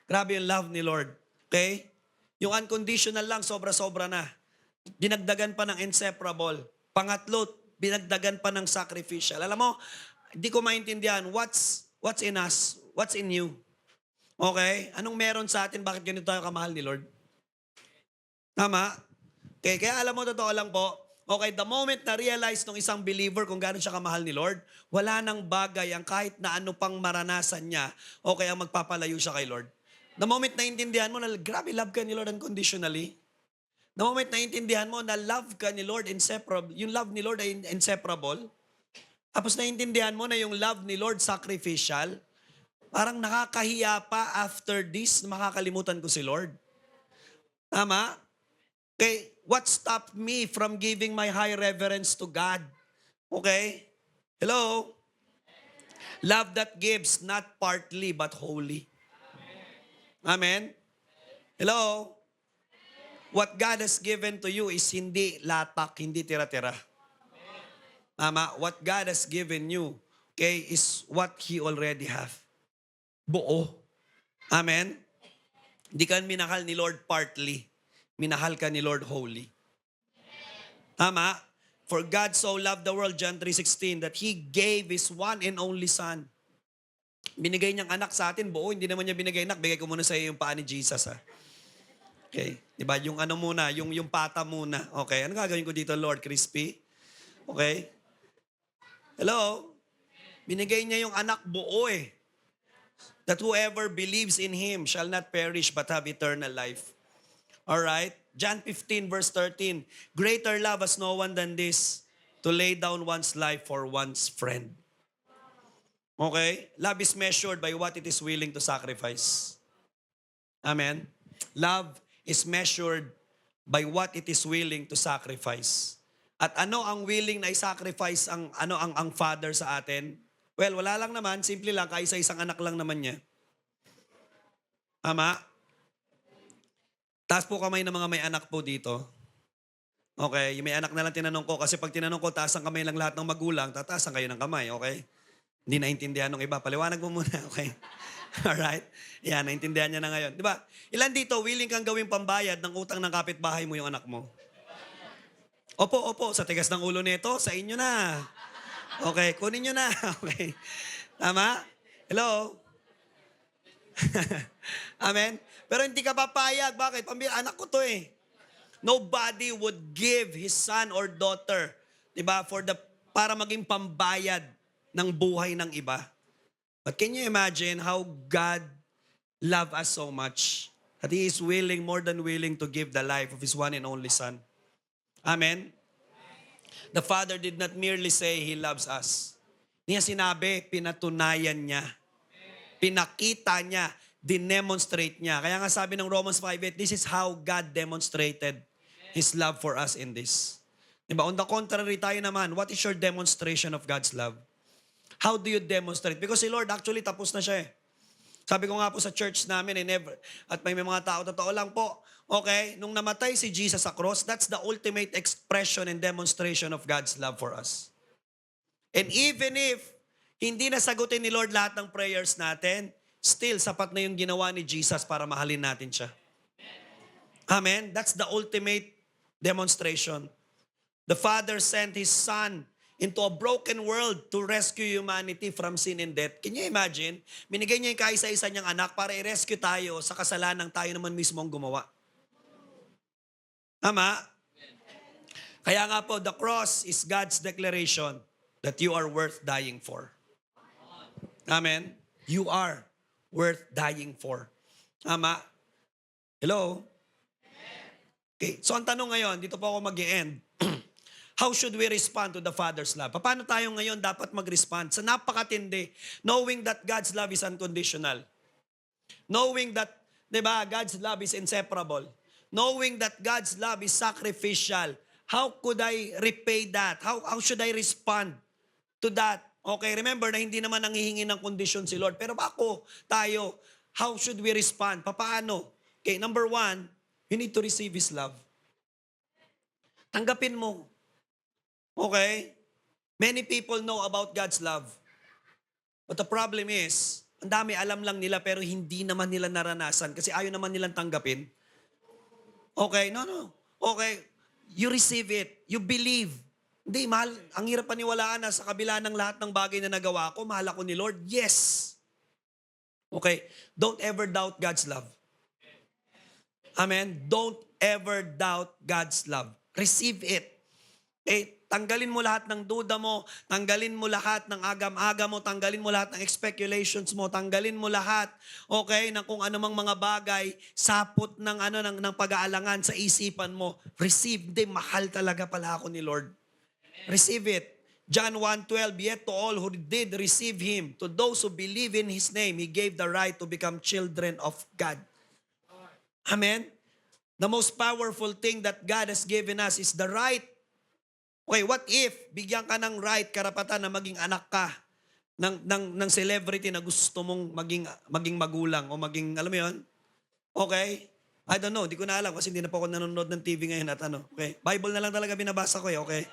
A: Grabe yung love ni Lord. Okay? Yung unconditional lang, sobra-sobra na. Dinagdagan pa ng inseparable. Pangatlo, binagdagan pa ng sacrificial. Alam mo, hindi ko maintindihan, what's in us? What's in you? Okay? Anong meron sa atin? Bakit ganito tayo kamahal ni Lord? Tama? Okay, kaya alam mo, totoo lang po, okay, the moment na realize ng isang believer kung gaano siya kamahal ni Lord, wala nang bagay ang kahit na ano pang maranasan niya, okay, ang magpapalayo siya kay Lord. The moment na intindihan mo na grabe love ka ni Lord unconditionally, the moment na intindihan mo na love ka ni Lord inseparable, yung love ni Lord ay inseparable, tapos naintindihan mo na yung love ni Lord sacrificial, parang nakakahiya pa after this na makakalimutan ko si Lord. Tama? Okay, what stopped me from giving my high reverence to God? Okay? Hello? Love that gives, not partly but wholly. Amen? Hello? What God has given to you is hindi latak, hindi tira-tira. Tama? What God has given you, okay, is what He already have. Buo. Amen? Hindi ka minahal ni Lord partly. Minahal ka ni Lord wholly. Tama? For God so loved the world, John 3:16, that He gave His one and only Son. Binigay niyang anak sa atin, buo. Hindi naman niya binigay anak. Bigay ko muna sa iyo yung paa ni Jesus. Ha? Okay. Diba? Yung ano muna, yung pata muna. Okay. Ano gagawin ko dito, Lord? Crispy? Okay. Hello? Binigay niya yung anak buo eh. That whoever believes in Him shall not perish but have eternal life. Alright? John 15 verse 13. Greater love has no one than this, to lay down one's life for one's friend. Okay? Love is measured by what it is willing to sacrifice. Amen? Love is measured by what it is willing to sacrifice. At ano ang willing na i-sacrifice ang Father sa atin? Well, wala lang naman. Simple lang. Kaisa-isang anak lang naman niya. Tama? Taas po kamay ng mga may anak po dito. Okay, yung may anak na lang tinanong ko. Kasi pag tinanong ko, taas ang kamay lang lahat ng magulang, tataasan kayo ng kamay, okay? Hindi naintindihan ng iba. Paliwanag mo muna, okay? Alright? Yan, naintindihan niya na ngayon. Di ba? Ilan dito, willing kang gawing pambayad ng utang ng kapitbahay mo yung anak mo? Opo, sa tigas ng ulo nito, sa inyo na. Okay, kunin nyo na. Okay. Tama? Hello? Amen? Pero hindi ka papayag. Bakit? Anak ko to eh. Nobody would give his son or daughter, 'di ba, para maging pambayad ng buhay ng iba. But can you imagine how God loved us so much that He is willing, more than willing, to give the life of His one and only Son? Amen? The Father did not merely say He loves us. Hindi niya sinabi, pinatunayan niya. Pinakita niya, dinemonstrate niya. Kaya nga sabi ng Romans 5:8, this is how God demonstrated His love for us in this. Diba? On the contrary, tayo naman, what is your demonstration of God's love? How do you demonstrate? Because si Lord actually tapos na siya eh. Sabi ko nga po sa church namin, at may mga tao, totoo lang po, okay, nung namatay si Jesus sa cross, that's the ultimate expression and demonstration of God's love for us. And even if hindi nasagutin ni Lord lahat ng prayers natin, still, sapat na yung ginawa ni Jesus para mahalin natin siya. Amen? That's the ultimate demonstration. The Father sent His Son into a broken world to rescue humanity from sin and death. Can you imagine? Binigay niya yung kaisa-isa niyang anak para i-rescue tayo sa kasalanan tayo naman mismo ang gumawa. Tama? Kaya nga po, the cross is God's declaration that you are worth dying for. Amen? You are worth dying for. Tama? Hello? Okay, so ang tanong ngayon, dito po ako mag-i-end. How should we respond to the Father's love? Paano tayo ngayon dapat mag-respond? Sa napakatindi, knowing that God's love is unconditional. Knowing that, di ba, God's love is inseparable. Knowing that God's love is sacrificial. How could I repay that? How should I respond to that? Okay, remember na hindi naman nangihingi ng kondisyon si Lord. Pero ako, tayo, how should we respond? Paano? Okay, number one, you need to receive His love. Tanggapin mo. Okay? Many people know about God's love. But the problem is, ang dami alam lang nila pero hindi naman nila naranasan kasi ayaw naman nilang tanggapin. Okay, no. Okay, you receive it. You believe. Hindi, mahal. Ang hirap paniwalaan na sa kabila ng lahat ng bagay na nagawa ko, mahal ako ni Lord. Yes. Okay, don't ever doubt God's love. Amen? Don't ever doubt God's love. Receive it. Tanggalin mo lahat ng duda mo, tanggalin mo lahat ng agam-agam mo, tanggalin mo lahat ng speculations mo, tanggalin mo lahat, okay, ng kung anumang mga bagay, sapot ng pag-aalangan sa isipan mo. Receive, hindi, mahal talaga pala ako ni Lord. Receive it. John 1:12, yet to all who did receive Him, to those who believe in His name, He gave the right to become children of God. Amen? The most powerful thing that God has given us is the right. Okay, what if bigyan ka ng right, karapatan na maging anak ka ng celebrity na gusto mong maging magulang o maging, alam mo yun? Okay? I don't know, di ko na alam kasi hindi na po ako nanonood ng TV ngayon at okay? Bible na lang talaga binabasa ko okay?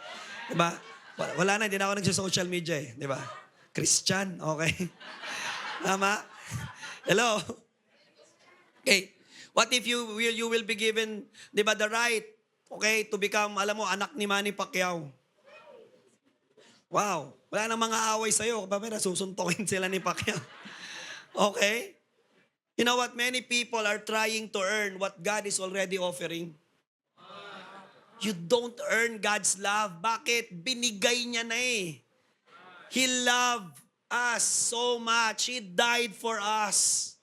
A: Diba? Wala na, hindi na ako nagsa-social media diba? Christian, okay? Tama? Hello? Okay, what if you will be given, diba, the right, okay, to become, alam mo, anak ni Manny Pacquiao. Wow. Wala nang mga away sa'yo. Kapag susuntokin sila ni Pacquiao. Okay? You know what? Many people are trying to earn what God is already offering. You don't earn God's love. Bakit? Binigay niya na He loved us so much. He died for us.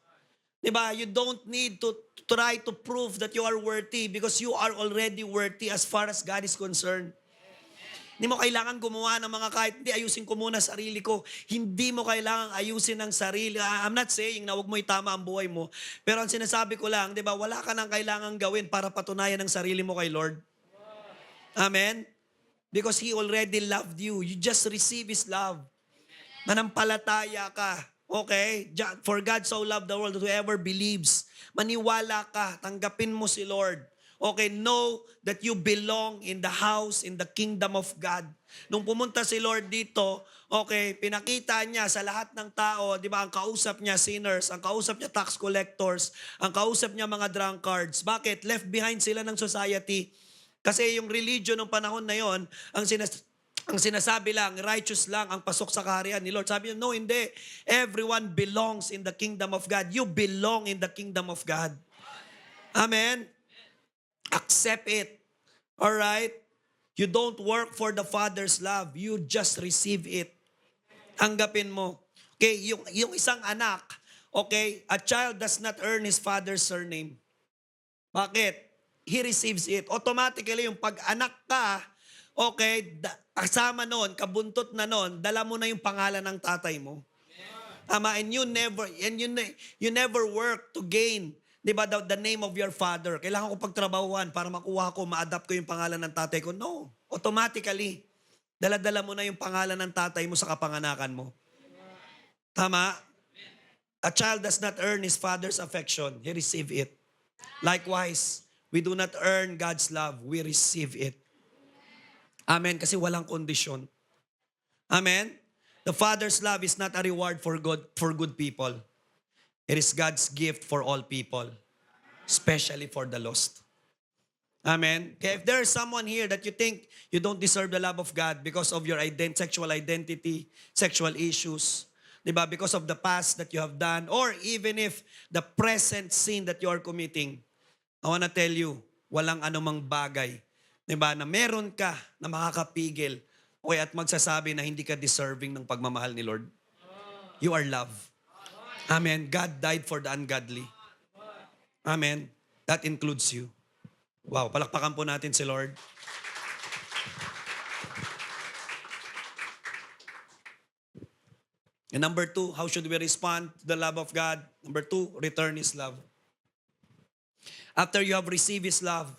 A: Diba? You don't need to try to prove that you are worthy because you are already worthy as far as God is concerned. Hindi mo kailangan gumawa ng mga kahit, hindi, ayusin ko muna sarili ko. Hindi mo kailangan ayusin ang sarili. I'm not saying na huwag mo itama ang buhay mo. Pero ang sinasabi ko lang, di ba, wala ka nang kailangan gawin para patunayan ang sarili mo kay Lord. Amen? Because He already loved you. You just receive His love. Manampalataya ka. Okay? For God so loved the world that whoever believes, maniwala ka, tanggapin mo si Lord. Okay, know that you belong in the house, in the kingdom of God. Nung pumunta si Lord dito, okay, pinakita niya sa lahat ng tao, di ba, ang kausap niya sinners, ang kausap niya tax collectors, ang kausap niya mga drunkards. Bakit? Left behind sila ng society. Kasi yung religion ng panahon na yon, ang sinasabi lang, righteous lang ang pasok sa kaharian ni Lord. Sabi niya, no, hindi. Everyone belongs in the kingdom of God. You belong in the kingdom of God. Amen? Accept it. Alright? You don't work for the Father's love. You just receive it. Tanggapin mo. Okay, yung isang anak, okay, a child does not earn his father's surname. Bakit? He receives it. Automatically, yung pag-anak ka, okay, kasama noon, kabuntot na noon, dala mo na yung pangalan ng tatay mo. Tama, and you never work to gain, di ba, the name of your father. Kailangan ko pagtrabahuan para makuha ko, ma-adapt ko yung pangalan ng tatay ko. No, automatically, dala-dala mo na yung pangalan ng tatay mo sa kapanganakan mo. Tama? A child does not earn his father's affection. He receive it. Likewise, we do not earn God's love. We receive it. Amen. Kasi walang kondisyon. Amen. The Father's love is not a reward for good people. It is God's gift for all people, especially for the lost. Amen. Okay, if there is someone here that you think you don't deserve the love of God because of your sexual identity, sexual issues, diba? Because of the past that you have done, or even if the present sin that you are committing, I want to tell you, walang anumang bagay, diba, na meron ka na makakapigil at magsasabi na hindi ka deserving ng pagmamahal ni Lord. You are loved. Amen. God died for the ungodly. Amen. That includes you. Wow, palakpakan po natin si Lord. And number 2, how should we respond to the love of God? Number 2, return His love. After you have received His love,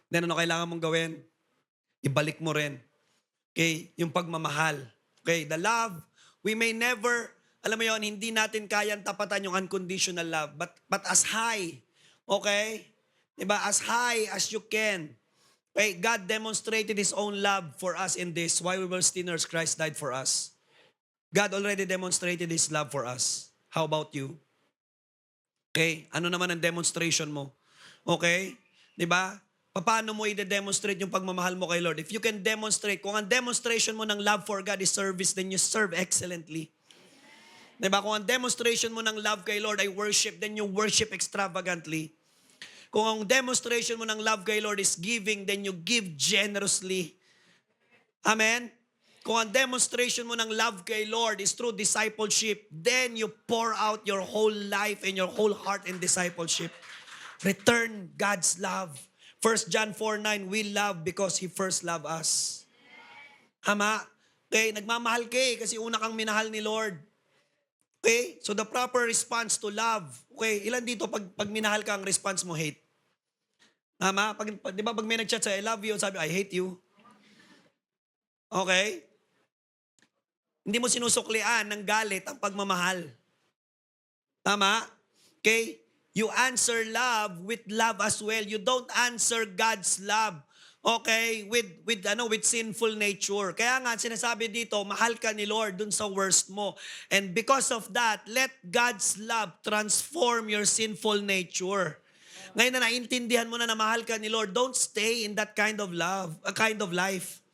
A: then ano kailangan mong gawin? Ibalik mo rin. Okay, yung pagmamahal. Okay, the love, we may never, alam mo yon, hindi natin kayang tapatan yung unconditional love, but as high, okay? Diba? As high as you can. Okay, God demonstrated His own love for us in this. While we were sinners, Christ died for us. God already demonstrated His love for us. How about you? Okay, ano naman ang demonstration mo? Okay, diba? Paano mo i-demonstrate yung pagmamahal mo kay Lord? If you can demonstrate, kung ang demonstration mo ng love for God is service, then you serve excellently. Diba? Kung ang demonstration mo ng love kay Lord ay worship, then you worship extravagantly. Kung ang demonstration mo ng love kay Lord is giving, then you give generously. Amen? Kung ang demonstration mo ng love kay Lord is through discipleship, then you pour out your whole life and your whole heart in discipleship. Return God's love. 1 John 4:9, we love because He first loved us. Ama? Okay, nagmamahal ka kasi una kang minahal ni Lord. Okay? So the proper response to love. Okay, ilan dito pag minahal ka, ang response mo hate? Tama? Di ba pag may nag-chat sa I love you, sabi I hate you. Okay? Hindi mo sinusuklian ng galit ang pagmamahal. Tama? Okay? You answer love with love as well. You don't answer God's love. Okay, with sinful nature. Kaya nga sinasabi dito, mahal ka ni Lord dun sa worst mo. And because of that, let God's love transform your sinful nature. Ngayon na naintindihan mo na mahal ka ni Lord, don't stay in that kind of love, a kind of life.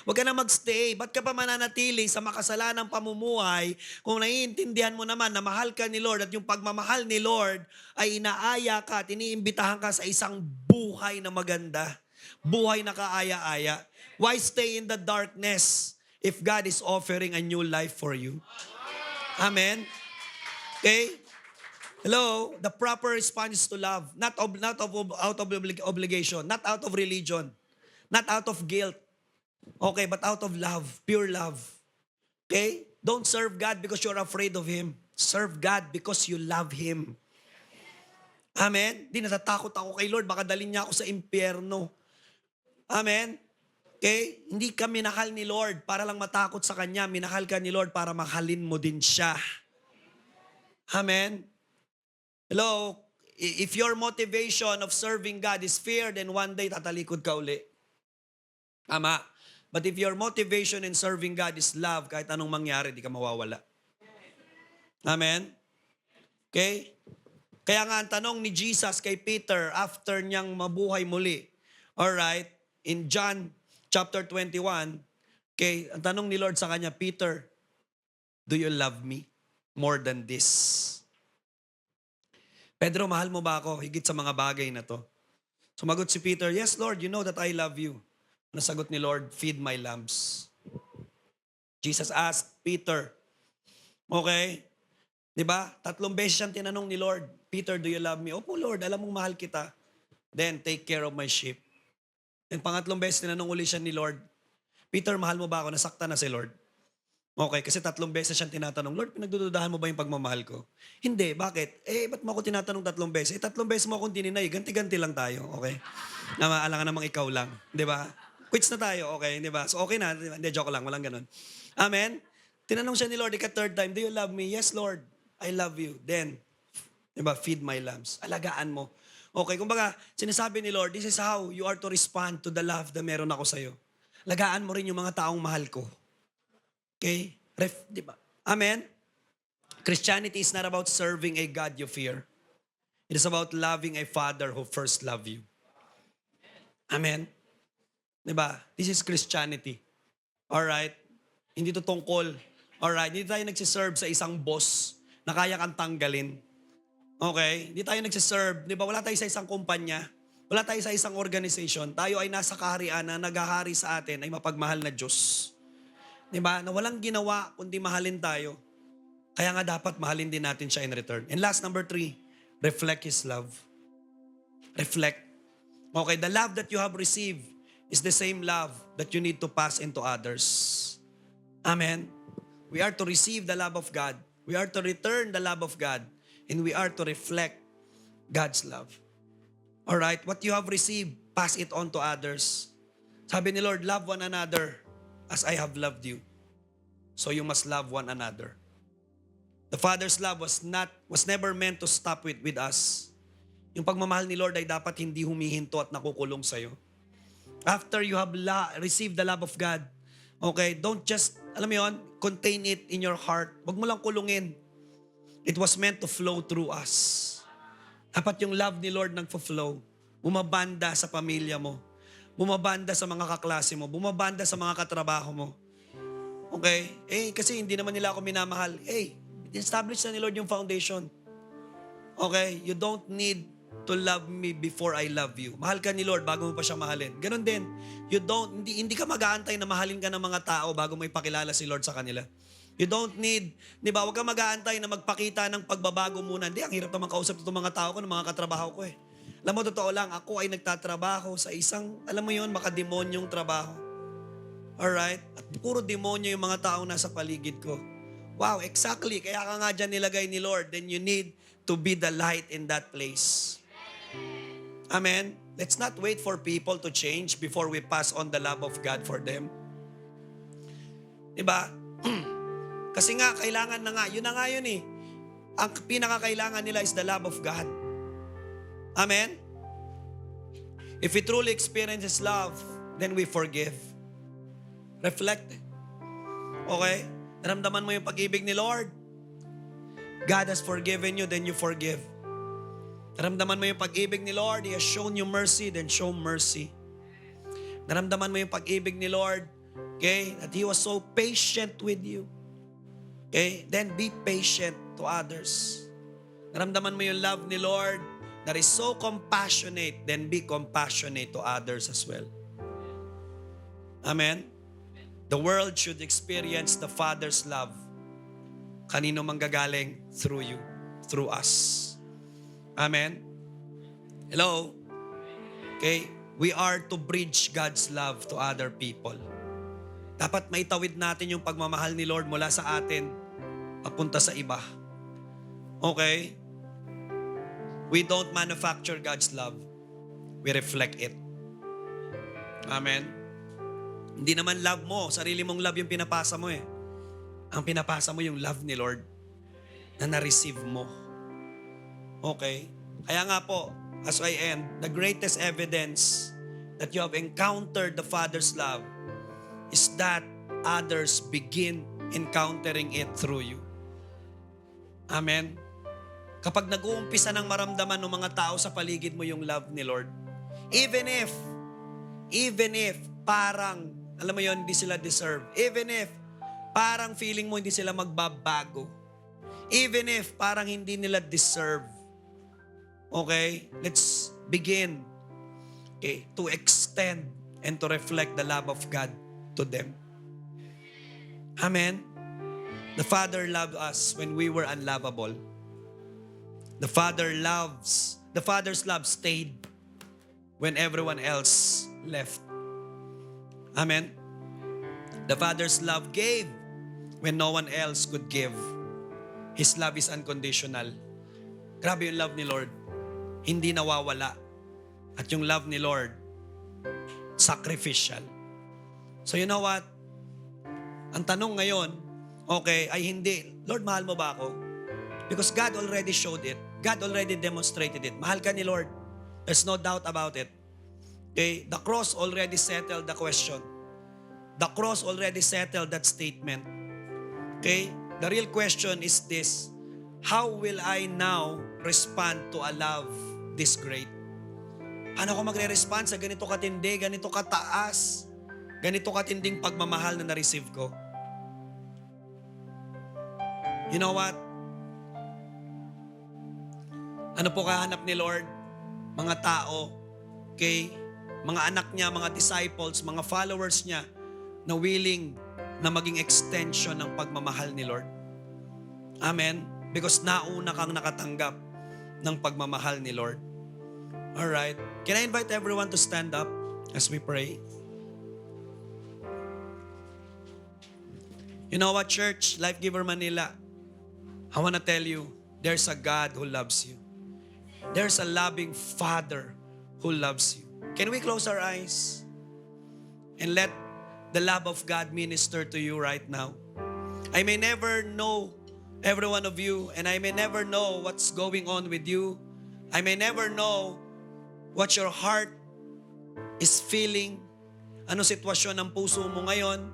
A: Huwag ka na magstay. Ba't ka pa mananatili sa makasalanang pamumuhay kung naiintindihan mo naman na mahal ka ni Lord at yung pagmamahal ni Lord ay inaaya ka at iniimbitahan ka sa isang buhay na maganda. Buhay na kaaya-aya. Why stay in the darkness if God is offering a new life for you? Amen? Okay? Hello? The proper response is to love. Not out of obligation. Not out of religion. Not out of guilt. Okay, but out of love. Pure love. Okay? Don't serve God because you're afraid of Him. Serve God because you love Him. Amen? Di natatakot ako kay Lord. Baka dalhin niya ako sa impyerno. Amen? Okay? Hindi ka minahal ni Lord para lang matakot sa Kanya. Minahal ka ni Lord para mahalin mo din siya. Amen? Hello? If your motivation of serving God is fear, then one day tatalikod ka uli. Ama. But if your motivation in serving God is love, kahit anong mangyari, di ka mawawala. Amen? Okay? Kaya nga ang tanong ni Jesus kay Peter after niyang mabuhay muli. Alright? In John chapter 21, okay, ang tanong ni Lord sa kanya, Peter, do you love me more than this? Pedro, mahal mo ba ako higit sa mga bagay na to? Sumagot si Peter, yes Lord, you know that I love you. Nasagot ni Lord, feed my lambs. Jesus asked Peter, okay, di ba? 3 beses siyang tinanong ni Lord, Peter, do you love me? Opo Lord, alam mong mahal kita. Then take care of my sheep. And 3 beses tinanong uli siya ni Lord, Peter, mahal mo ba ako? Nasaktan na si Lord. Okay, kasi 3 beses siyang tinatanong, Lord, pinagdududahan mo ba yung pagmamahal ko? Hindi, bakit? Ba't mo ako tinatanong 3 beses? 3 beses mo akong dininay, ganti-ganti lang tayo, okay? Alangan namang ikaw lang, di ba? Quits na tayo, okay, di ba? So okay na, di ba? Hindi, joke lang, walang ganun. Amen? Tinanong siya ni Lord, 3rd time, do you love me? Yes, Lord, I love you. Then, di ba, feed my lambs. Alagaan mo. Okay, kumbaga, sinasabi ni Lord, this is how you are to respond to the love na meron ako sa'yo. Lagaan mo rin yung mga taong mahal ko. Okay? Di ba? Amen? Christianity is not about serving a God you fear. It is about loving a Father who first loved you. Amen? Di ba? This is Christianity. Alright? Hindi to tungkol. Alright? Hindi tayo nagsiserve sa isang boss na kaya kang tanggalin. Okay? Hindi tayo nagsiserve. Di ba? Wala tayo sa isang kumpanya. Wala tayo sa isang organization. Tayo ay nasa kaharian na naghahari sa atin ay mapagmahal na Diyos. Di ba? Na walang ginawa kundi mahalin tayo. Kaya nga dapat mahalin din natin siya in return. And last, number 3, reflect His love. Reflect. Okay, the love that you have received is the same love that you need to pass into others. Amen? We are to receive the love of God. We are to return the love of God. And we are to reflect God's love. Alright, what you have received, pass it on to others. Sabi ni Lord, love one another as I have loved you. So you must love one another. The Father's love was never meant to stop with us. Yung pagmamahal ni Lord ay dapat hindi humihinto at nakukulong sa'yo. After you have received the love of God, okay, don't just, alam mo yun, contain it in your heart. Huwag mo lang kulungin. It was meant to flow through us. Dapat yung love ni Lord nagpo-flow. Bumabanda sa pamilya mo. Bumabanda sa mga kaklase mo. Bumabanda sa mga katrabaho mo. Okay? Kasi hindi naman nila ako minamahal. Establish na ni Lord yung foundation. Okay? You don't need to love me before I love you. Mahal ka ni Lord bago mo pa siya mahalin. Ganon din. Hindi ka mag-aantay na mahalin ka ng mga tao bago mo ipakilala si Lord sa kanila. You don't need, di ba, huwag ka mag-aantay na magpakita ng pagbabago muna. Hindi, ang hirap naman kausap itong mga tao ko, ng mga katrabaho ko eh. Alam mo, totoo lang, ako ay nagtatrabaho sa isang, alam mo yun, makademonyong trabaho. Alright? At puro demonyo yung mga taong nasa paligid ko. Wow, exactly. Kaya ka nga dyan nilagay ni Lord. Then you need to be the light in that place. Amen? Let's not wait for people to change before we pass on the love of God for them. Diba? Kasi nga, kailangan na nga. Yun na nga yun eh. Ang pinakakailangan nila is the love of God. Amen? If we truly experience His love, then we forgive. Reflect. Okay? Naramdaman mo yung pag-ibig ni Lord. God has forgiven you, then you forgive. Naramdaman mo yung pag-ibig ni Lord, He has shown you mercy, then show mercy. Naramdaman mo yung pag-ibig ni Lord, okay, that He was so patient with you. Okay, then be patient to others. Naramdaman mo yung love ni Lord that is so compassionate, then be compassionate to others as well. Amen? The world should experience the Father's love. Kanino manggagaling? Through you. Through us. Amen? Hello? Okay? We are to bridge God's love to other people. Dapat maitawid natin yung pagmamahal ni Lord mula sa atin papunta sa iba. Okay? We don't manufacture God's love. We reflect it. Amen? Hindi naman love mo, sarili mong love yung pinapasa mo eh. Ang pinapasa mo yung love ni Lord na na-receive mo. Okay? Kaya nga po, as I end, the greatest evidence that you have encountered the Father's love is that others begin encountering it through you. Amen? Kapag nag-uumpisa ng maramdaman ng mga tao sa paligid mo yung love ni Lord, even if parang, alam mo yun, hindi sila deserve. Even if parang feeling mo hindi sila magbabago. Even if parang hindi nila deserve. Okay? Let's begin, okay, to extend and to reflect the love of God to them. Amen? The Father loved us when we were unlovable. The Father's love stayed when everyone else left. Amen? The Father's love gave when no one else could give. His love is unconditional. Grabe yung love ni Lord. Hindi nawawala. At yung love ni Lord, sacrificial. So you know what? Ang tanong ngayon, okay, ay hindi, Lord, mahal mo ba ako? Because God already showed it. God already demonstrated it. Mahal ka ni Lord. There's no doubt about it. Okay? The cross already settled the question. The cross already settled that statement. Okay? The real question is this: how will I now respond to a love this great? Ano ako magre-respond sa ganito katindi, ganito kataas, ganito katinding pagmamahal na na-receive ko? You know what? Ano po kahanap ni Lord? Mga tao, okay? Mga anak niya, mga disciples, mga followers niya na willing na maging extension ng pagmamahal ni Lord. Amen? Because nauna kang nakatanggap ng pagmamahal ni Lord. Alright? Can I invite everyone to stand up as we pray? You know what, church? Life Giver Manila, I want to tell you, there's a God who loves you. There's a loving Father who loves you. Can we close our eyes and let the love of God minister to you right now? I may never know every one of you, and I may never know what's going on with you. I may never know what your heart is feeling. Ano sitwasyon ng puso mo ngayon?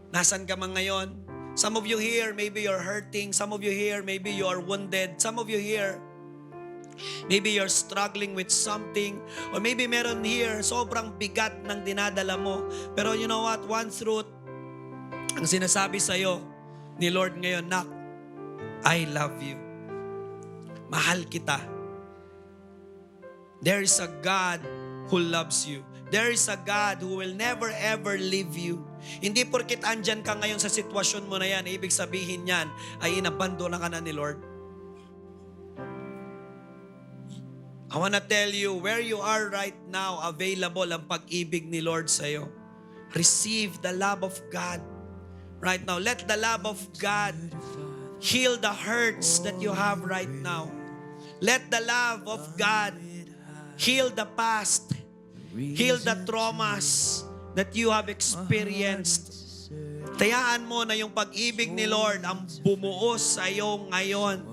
A: Nasaan ka man ngayon? Some of you here, maybe you're hurting. Some of you here, maybe you are wounded. Some of you here, maybe you're struggling with something. Or maybe meron here, sobrang bigat ng dinadala mo. Pero you know what? One truth, ang sinasabi sa'yo ni Lord ngayon, nak, I love you. Mahal kita. There is a God who loves you. There is a God who will never ever leave you. Hindi porkit andyan ka ngayon sa sitwasyon mo na yan, ibig sabihin yan ay inabandona ka na ni Lord. I wanna tell you, where you are right now, available ang pag-ibig ni Lord sa'yo. Receive the love of God right now. Let the love of God heal the hurts that you have right now. Let the love of God heal the past. Heal the traumas that you have experienced. Tayaan mo na yung pag-ibig ni Lord ang bumuo sa iyo ngayon.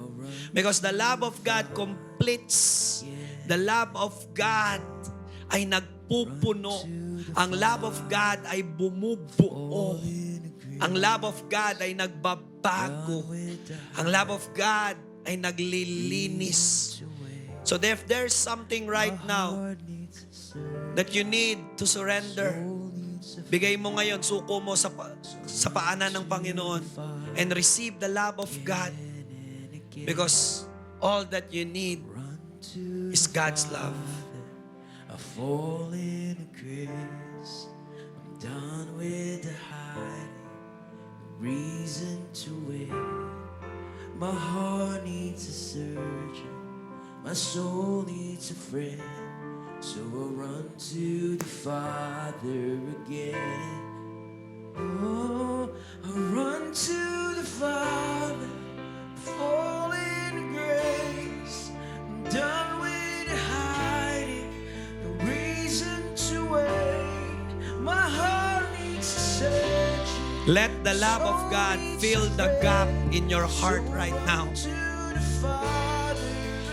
A: Because the love of God completes. The love of God ay nagpupuno. Ang love of God ay bumubuo. Ang love of God ay nagbabago. Ang love of God ay naglilinis. So if there's something right now that you need to surrender, bigay mo ngayon, suko mo sa paanan ng Panginoon and receive the love of God, because all that you need is God's love.
B: I fall in grace. I'm done with the hiding, reason to wait. My heart needs a surgeon, my soul needs a friend. So I'll run to the Father again. Oh, I'll run to the Father, fall in grace. I'm done with hiding, no reason to wait. My heart needs a search.
A: Let the love of God fill the gap in your heart right now.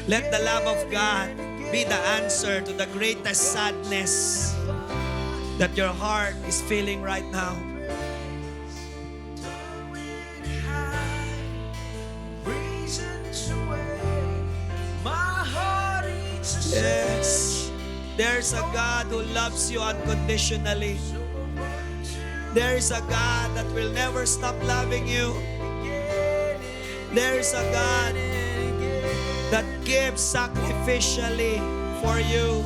A: Let the love of God be the answer to the greatest sadness that your heart is feeling right now. Yes, there's a God who loves you unconditionally. There is a God that will never stop loving you. There is a God that gives sacrificially for you.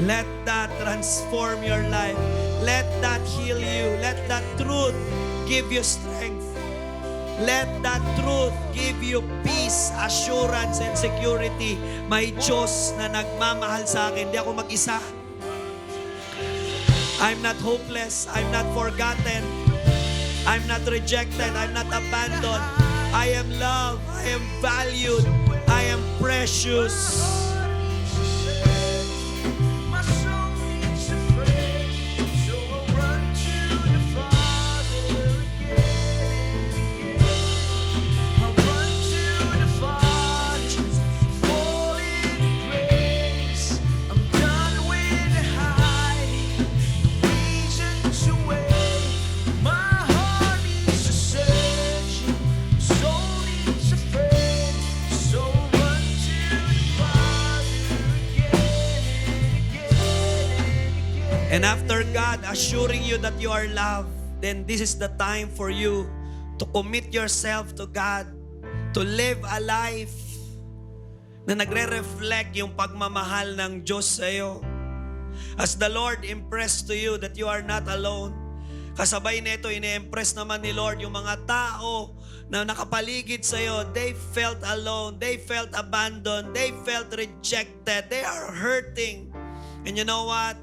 A: Let that transform your life. Let that heal you. Let that truth give you strength. Let that truth give you peace, assurance, and security. May Diyos na nagmamahal sa akin. Hindi ako mag-isa. I'm not hopeless. I'm not forgotten. I'm not rejected. I'm not abandoned. I am loved. I am valued. I am precious. And after God assuring you that you are loved, then this is the time for you to commit yourself to God, to live a life na nagre-reflect yung pagmamahal ng Diyos sa iyo. As the Lord impressed to you that you are not alone, kasabay nito, ine-impress naman ni Lord yung mga tao na nakapaligid sa iyo. They felt alone, they felt abandoned, they felt rejected, they are hurting. And you know what?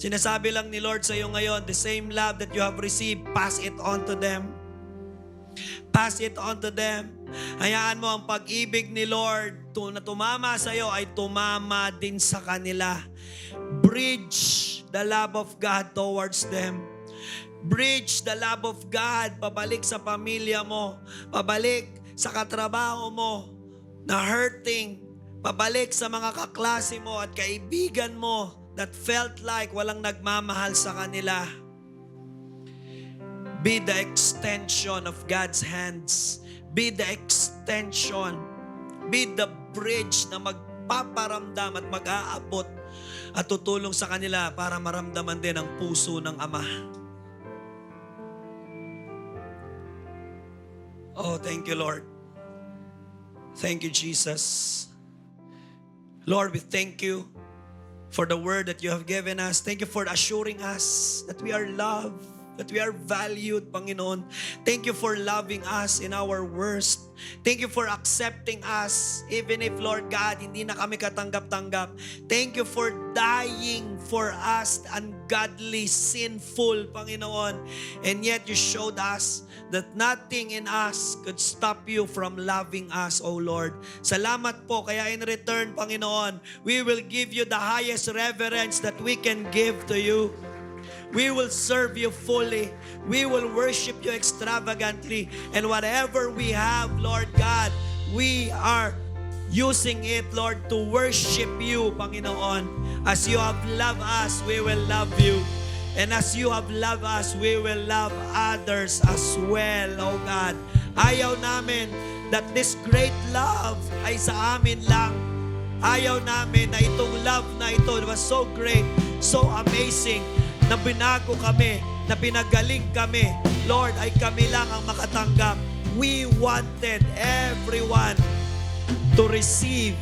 A: Sinasabi lang ni Lord sa iyo ngayon, the same love that you have received, pass it on to them. Pass it on to them. Hayaan mo ang pag-ibig ni Lord na tumama sa iyo ay tumama din sa kanila. Bridge the love of God towards them. Bridge the love of God pabalik sa pamilya mo, pabalik sa katrabaho mo na hurting, pabalik sa mga kaklase mo at kaibigan mo that felt like walang nagmamahal sa kanila. Be the extension of God's hands. Be the extension. Be the bridge na magpaparamdam at mag-aabot at tutulong sa kanila para maramdaman din ang puso ng Ama. Oh, thank you, Lord. Thank you, Jesus. Lord, we thank you for the word that you have given us. Thank you for assuring us that we are loved, that we are valued, Panginoon. Thank you for loving us in our worst. Thank you for accepting us, even if, Lord God, hindi na kami katanggap-tanggap. Thank you for dying for us, ungodly, sinful, Panginoon. And yet you showed us that nothing in us could stop you from loving us, O Lord. Salamat po. Kaya in return, Panginoon, we will give you the highest reverence that we can give to you. We will serve you fully. We will worship you extravagantly. And whatever we have, Lord God, we are using it, Lord, to worship you, Panginoon. As you have loved us, we will love you. And as you have loved us, we will love others as well, oh God. Ayaw namin that this great love ay sa amin lang. Ayaw namin na itong love na ito was so great, so amazing, na binago kami, na pinagaling kami. Lord, ay kami lang ang makatanggap. We wanted everyone to receive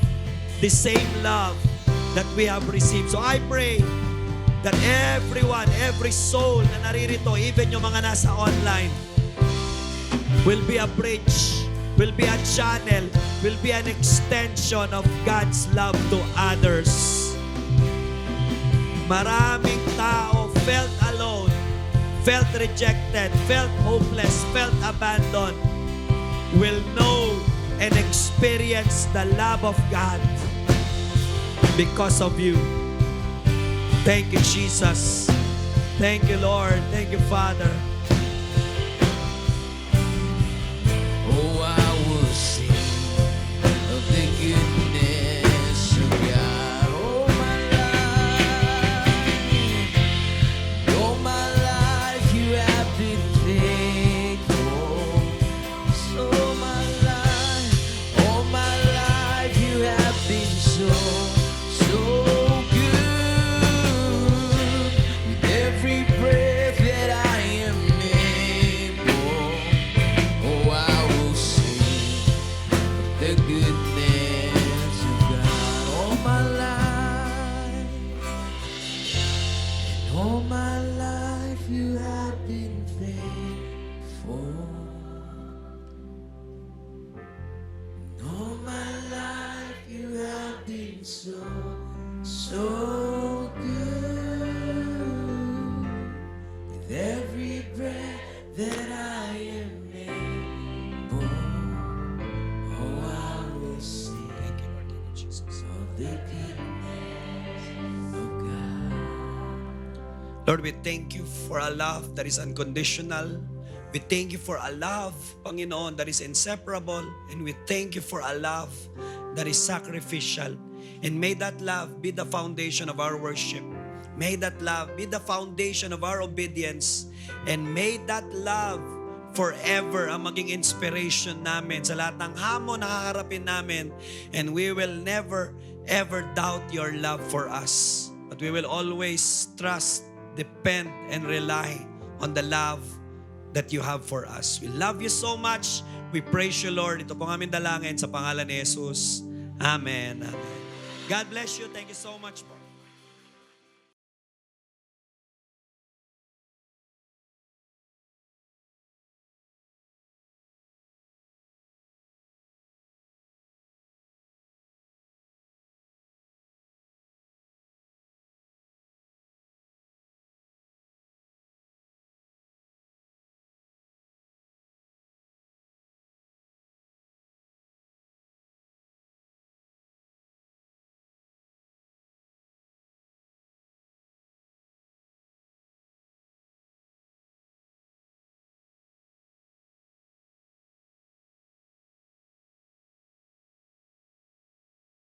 A: the same love that we have received. So I pray that everyone, every soul na naririto, even yung mga nasa online, will be a bridge, will be a channel, will be an extension of God's love to others. Maraming tao felt alone, felt rejected, felt hopeless, felt abandoned, will know and experience the love of God because of you. Thank you, Jesus. Thank you, Lord. Thank you, Father.
B: Oh, I will sing of the goodness of God. All my life you have been faithful. So all my life you have been so good. With every breath that I am able, oh, I will sing of the goodness of God. All my life you have been faithful. All my life you have been so good. With every breath that I am able, oh, I will sing
A: Thank you, Lord. Thank you, Jesus.
B: of the goodness of God.
A: Lord, we thank you for a love that is unconditional. We thank you for a love, Panginoon, that is inseparable. And we thank you for a love that is sacrificial. And may that love be the foundation of our worship. May that love be the foundation of our obedience. And may that love forever ang maging inspiration namin sa lahat ng hamon na haharapin namin. And we will never, ever doubt your love for us. But we will always trust, depend, and rely on the love that you have for us. We love you so much. We praise you, Lord. Ito pong aming dalangin sa pangalan ni Jesus. Amen. Amen. God bless you. Thank you so much po.